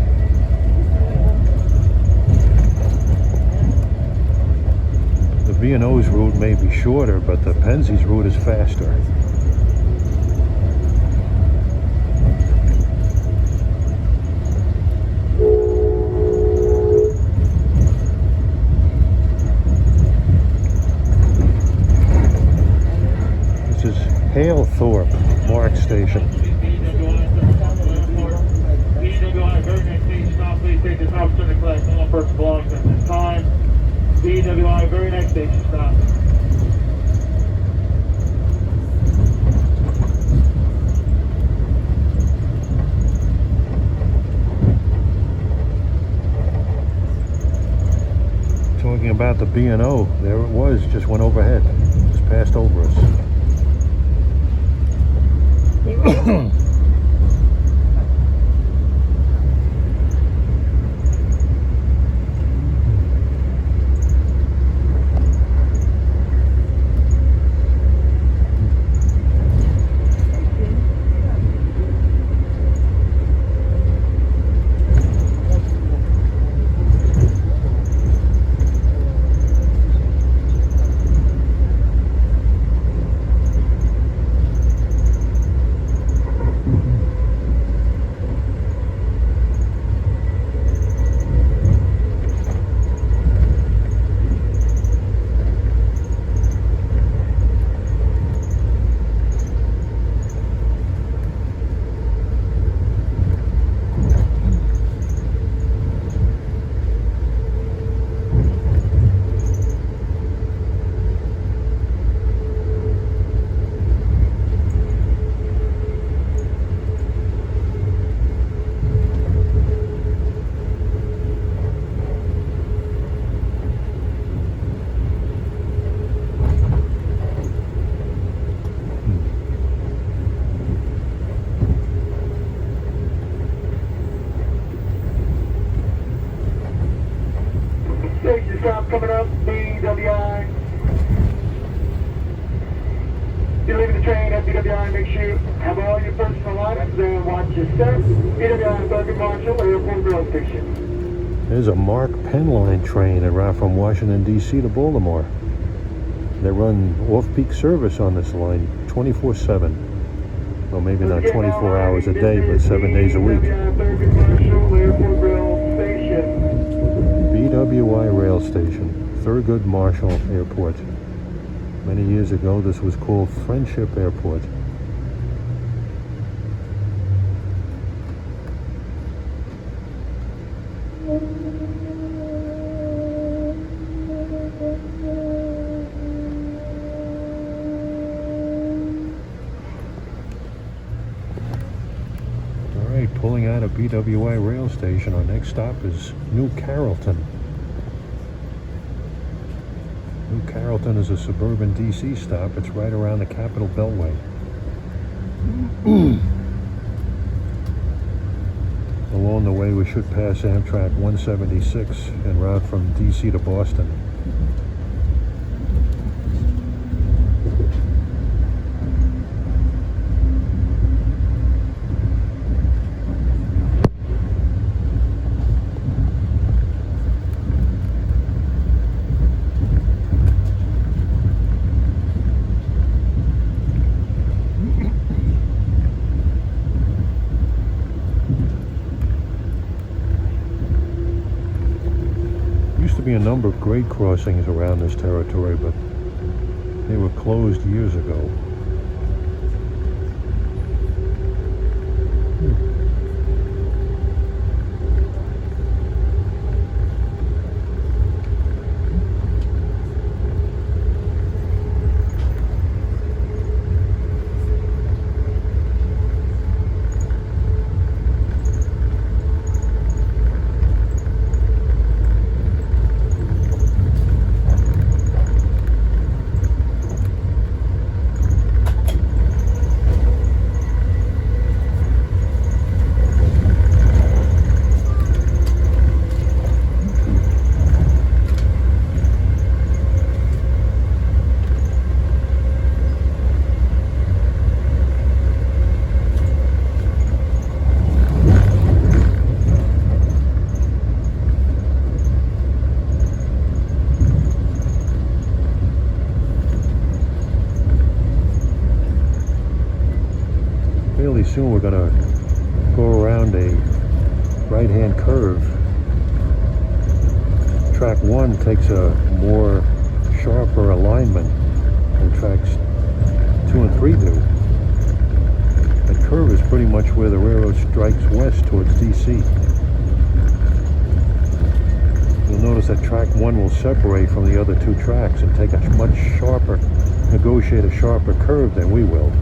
The B&O's route may be shorter, but the Pensy's route is faster. Halethorpe, Mark Station. BWI, very next station stop. Please take this opportunity to collect all personal belongings at this time. BWI, very next station stop. Talking about the B&O, there it was, just went overhead, just passed over us. Station stop coming up, BWI. You're leaving the train at BWI, make sure you have all your personal items and watch your steps. BWI, Thurgood Marshall, Airport Rail Station. There's a Mark Penn line train that ran from Washington, D.C. to Baltimore. They run off-peak service on this line 24/7. Well, maybe not 24 hours a day, but 7 days a week. Thurgood Marshall, Airport Rail Station. BWI Rail Station, Thurgood Marshall Airport. Many years ago, this was called Friendship Airport. All right, pulling out of BWI Rail Station, our next stop is New Carrollton. New Carrollton is a suburban DC stop. It's right around the Capitol Beltway. Along the way, we should pass Amtrak 176 en route from DC to Boston. be a number of grade crossings around this territory, but they were closed years ago. Fairly soon we're going to go around a right-hand curve. Track 1 takes a more sharper alignment than tracks 2 and 3 do. That curve is pretty much where the railroad strikes west towards DC. You'll notice that track 1 will separate from the other 2 tracks and take a much sharper, negotiate a sharper curve than we will.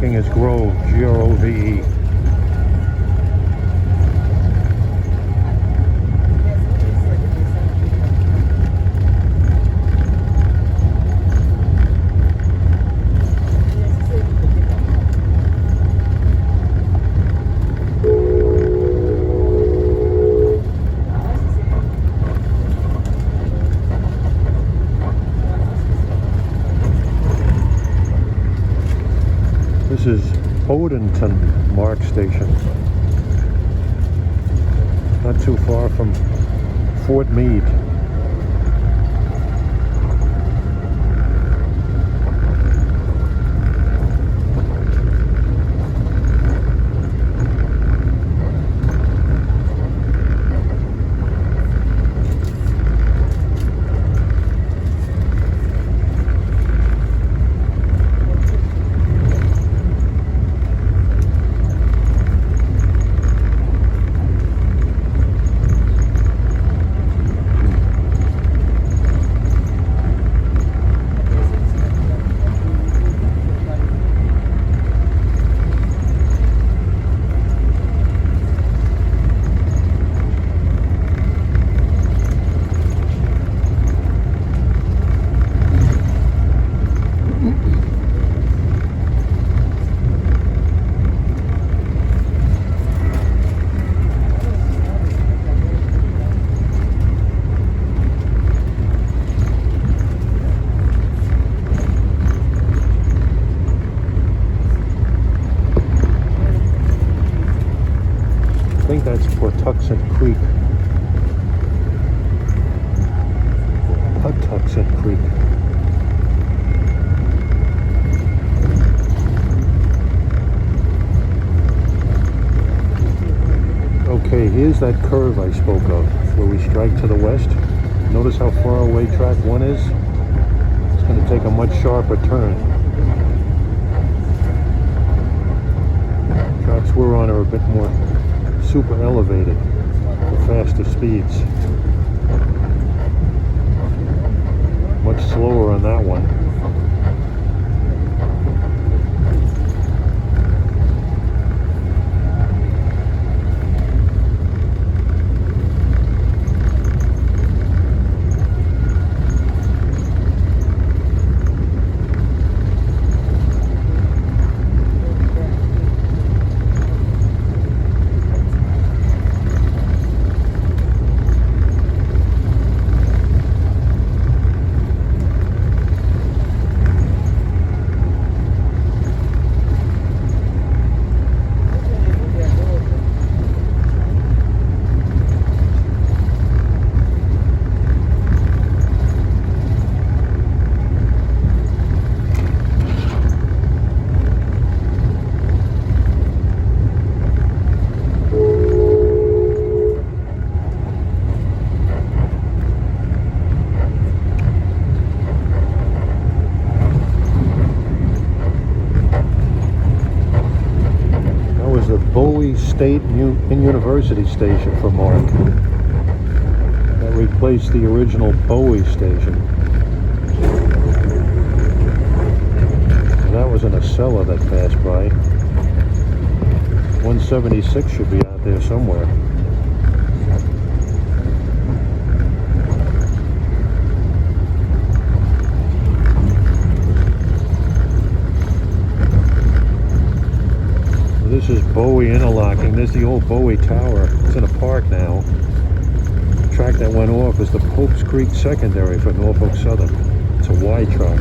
Is Grove, Grove. This is Odenton Mark Station. Not too far from Fort Meade. Patuxent Creek. Patuxent Creek. Okay, here's that curve I spoke of, where we strike to the west. Notice how far away track 1 is? It's going to take a much sharper turn. Tracks we're on are a bit more super elevated for faster speeds. Much slower on that one. Bowie State and University Station for Mark. That replaced the original Bowie Station. And that was in a cellar that passed by. 176 should be out there somewhere. This is Bowie interlocking. This is the old Bowie Tower. It's in a park now. The track that went off is the Popes Creek Secondary for Norfolk Southern. It's a Y track.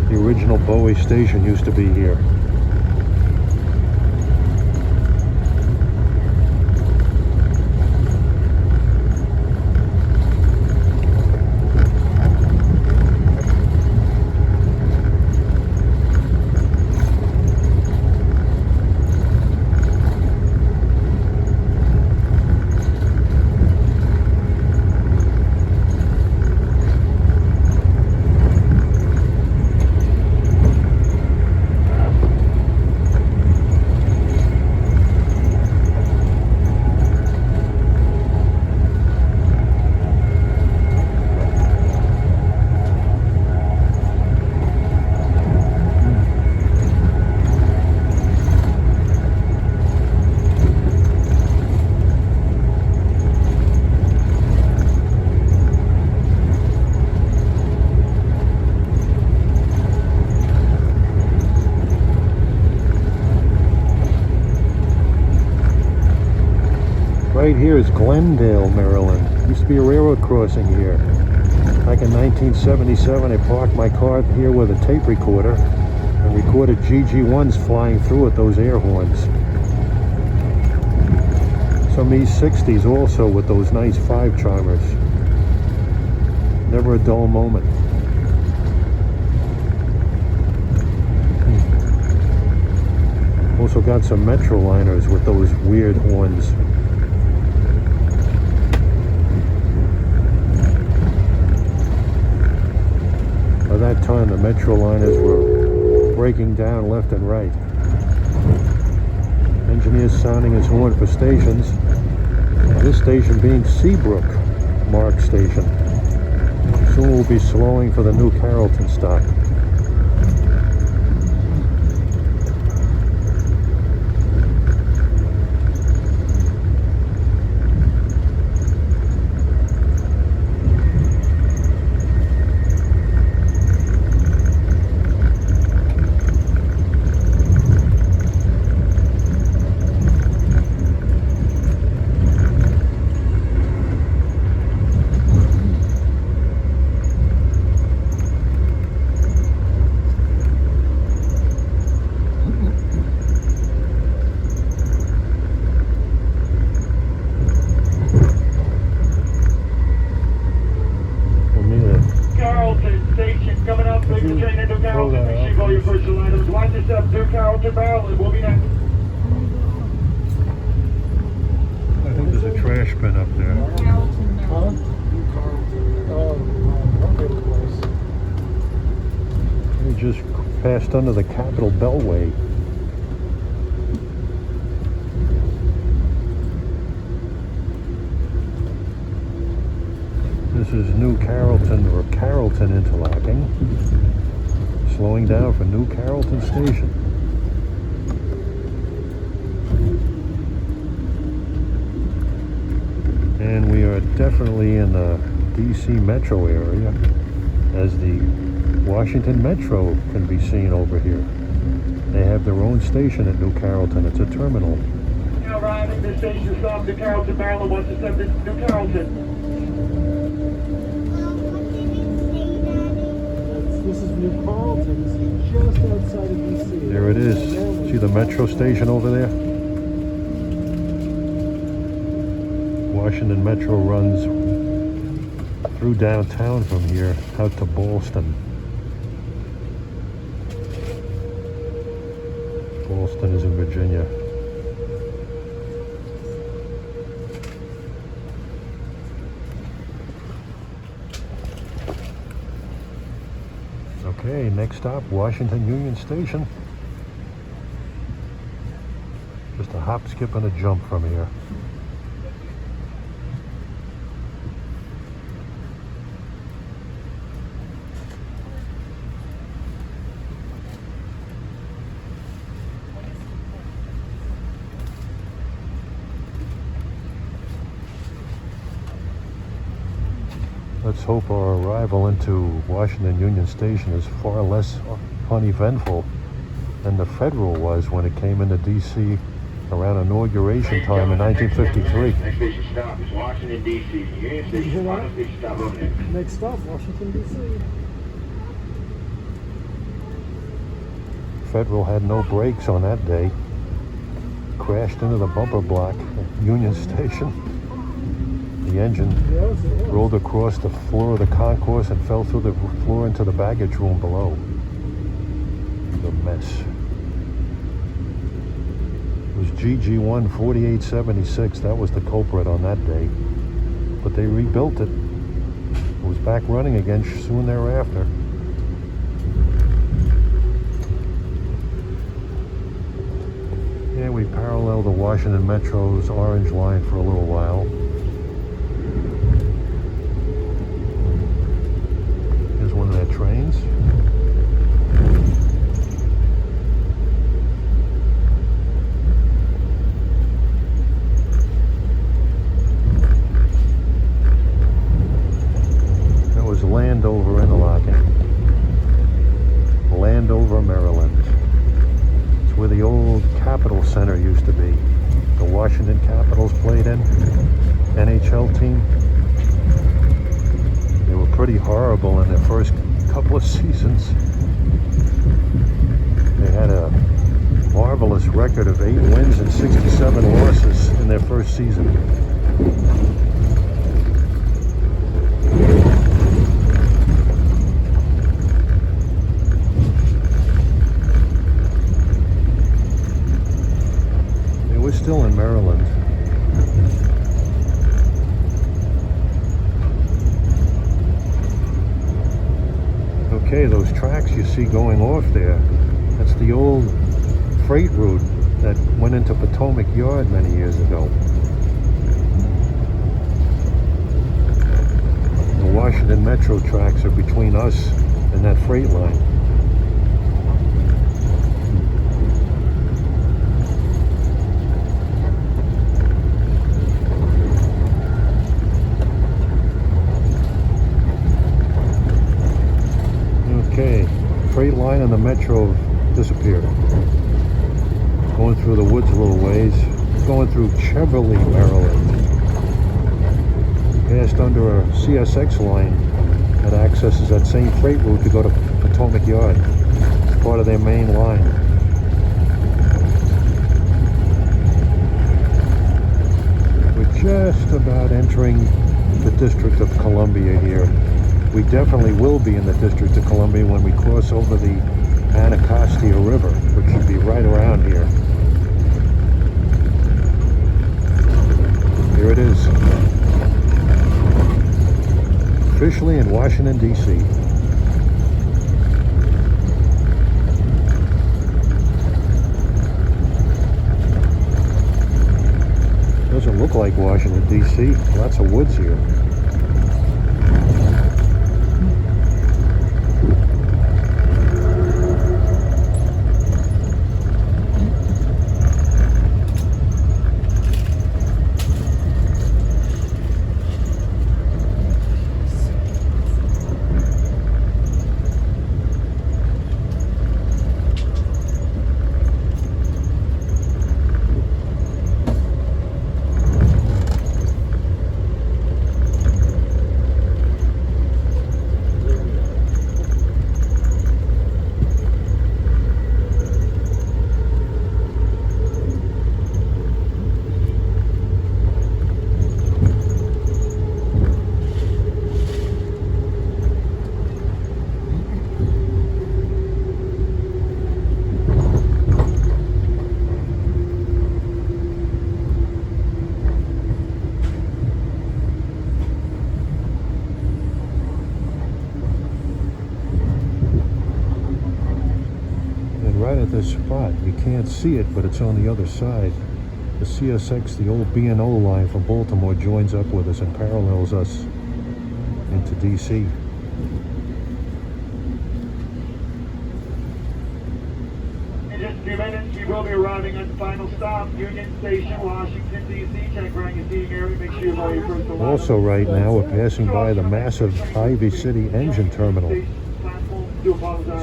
The original Bowie station used to be here. Right here is Glendale, Maryland. Used to be a railroad crossing here. Back in 1977, I parked my car here with a tape recorder and recorded GG1s flying through it, those air horns. Some E60s also with those nice 5-chimers. Never a dull moment. Also got some Metroliners with those weird horns. By that time, the Metroliners were breaking down left and right. Engineers sounding his horn for stations. This station being Seabrook Mark Station. Soon we'll be slowing for the new Carrollton stop. trash bin up there. Carrollton, Huh? Maryland. Oh, okay, close. We just passed under the Capitol Beltway. This is New Carrollton or Carrollton interlocking. Slowing down for New Carrollton Station. And we are definitely in the DC metro area, as the Washington Metro can be seen over here. They have their own station at New Carrollton. It's a terminal. Now arriving at the station stop to Carrollton, Maryland, once it's up to New Carrollton. This is New Carrollton. This is just outside of DC. There it is. See the metro station over there? Washington Metro runs through downtown from here out to Boston. Boston is in Virginia. Okay, next stop, Washington Union Station. Just a hop, skip, and a jump from here. Let's hope our arrival into Washington Union Station is far less uneventful than the Federal was when it came into D.C. around inauguration time in 1953. Next station stop is Washington, D.C. Union Station, final station stop over there. Next stop, Washington, D.C. Federal had no brakes on that day. Crashed into the bumper block at Union Station. The engine rolled across the floor of the concourse and fell through the floor into the baggage room below. The mess. It was GG1 4876. That was the culprit on that day. But they rebuilt it. It was back running again soon thereafter. Yeah, we paralleled the Washington Metro's orange line for a little while. Here's one of their trains. That was Landover interlocking. Landover, Maryland. It's where the old Capitol Center used to be. The Washington Capitals played in. NHL team. They were pretty horrible in their first couple of seasons. They had a marvelous record of 8 wins and 67 losses in their first season. They were still in Maryland. Okay, those tracks you see going off there, that's the old freight route that went into Potomac Yard many years ago. The Washington Metro tracks are between us and that freight line. Okay, freight line and the Metro disappeared. Going through the woods a little ways, going through Cheverly, Maryland. Passed under a CSX line that accesses that same freight route to go to Potomac Yard. It's part of their main line. We're just about entering the District of Columbia here. We definitely will be in the District of Columbia when we cross over the Anacostia River, which should be right around here. Here it is. Officially in Washington, D.C. Doesn't look like Washington, D.C. Lots of woods here. Right at this spot, you can't see it, but it's on the other side. The CSX, the old B&O line from Baltimore, joins up with us and parallels us into DC. In just a few minutes, we will be arriving at the final stop, Union Station, Washington, D.C. Check around your seating area, make sure you have all your personal Also right now, we're passing by the massive Ivy City engine terminal.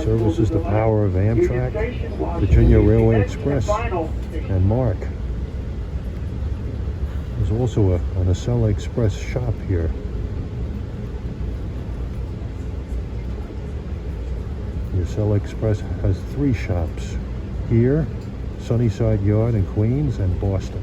Services the power of Amtrak, Virginia Railway Express, and Mark. There's also an Acela Express shop here. The Acela Express has 3 shops here, Sunnyside Yard in Queens, and Boston.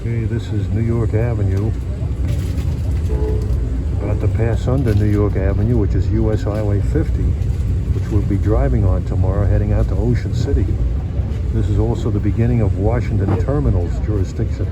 Okay, this is New York Avenue. About to pass under New York Avenue, which is US Highway 50, which we'll be driving on tomorrow, heading out to Ocean City. This is also the beginning of Washington Terminal's jurisdiction.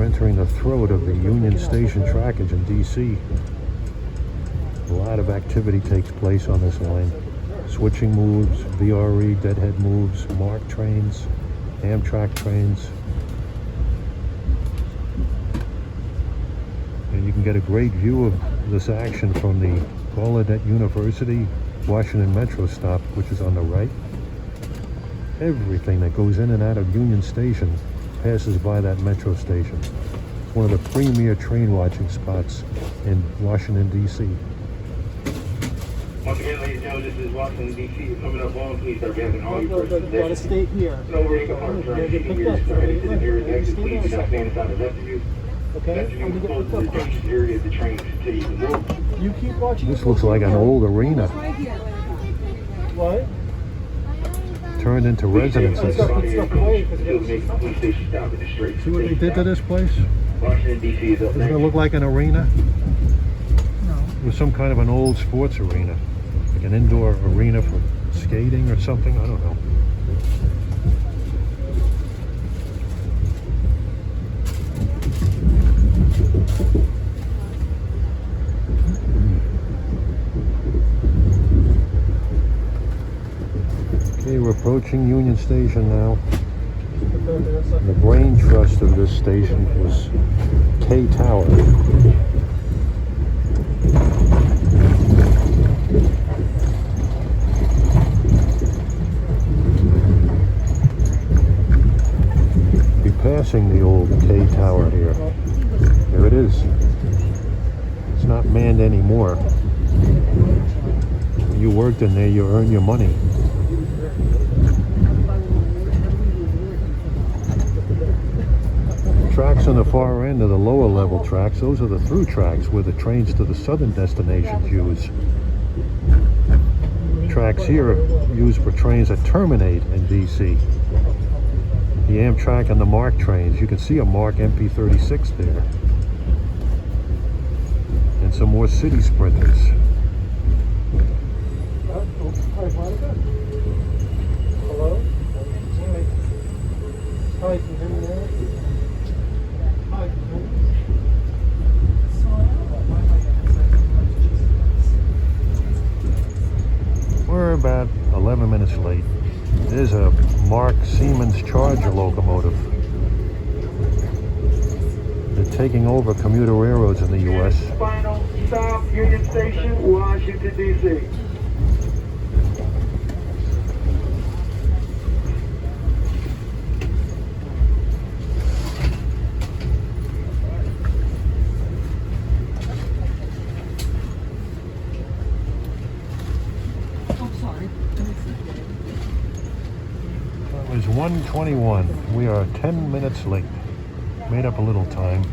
Entering the throat of the Union Station trackage in DC. A lot of activity takes place on this line. switching moves, VRE, deadhead moves, MARC trains, Amtrak trains. And you can get a great view of this action from the Gallaudet University Washington Metro stop, which is on the right. Everything that goes in and out of Union Station passes by that metro station. It's one of the premier train watching spots in Washington, D.C. Once again, ladies and gentlemen, this is Washington, D.C. You're coming up on. Please start gathering all your personal You gotta possessions. stay here. No worries, the park drive. You can hear this already to the nearest exit. Please do not stand inside the left of you. Okay? Left of you I'm is close to gonna the get junction area of the train to the north. You keep watching. This looks like an old arena What? turned into residences. Still make the police station stop at the straight. See what they did to this place? Washington, D.C. is up Doesn't it next. look like an arena? No. It was some kind of an old sports arena. Like an indoor arena for skating or something, I don't know. Okay, we're approaching Union Station now. The brain trust of this station was K Tower. Be passing the old K Tower here. There it is. It's not manned anymore. When you worked in there, you earned your money. Tracks on the far end are the lower level tracks. Those are the through tracks where the trains to the southern destinations use. Tracks here are used for trains that terminate in DC. The Amtrak and the MARC trains. You can see a MARC MP36 there. And some more city sprinters. Hi, Monica. Hello? Hi, can you hear me now? Hi, can you hear me? We're about 11 minutes late. There's a MARC Siemens Charger locomotive. They're taking over commuter railroads in the U.S. Final stop, Union Station, Washington, D.C. It was 1:21. We are 10 minutes late. Made up a little time.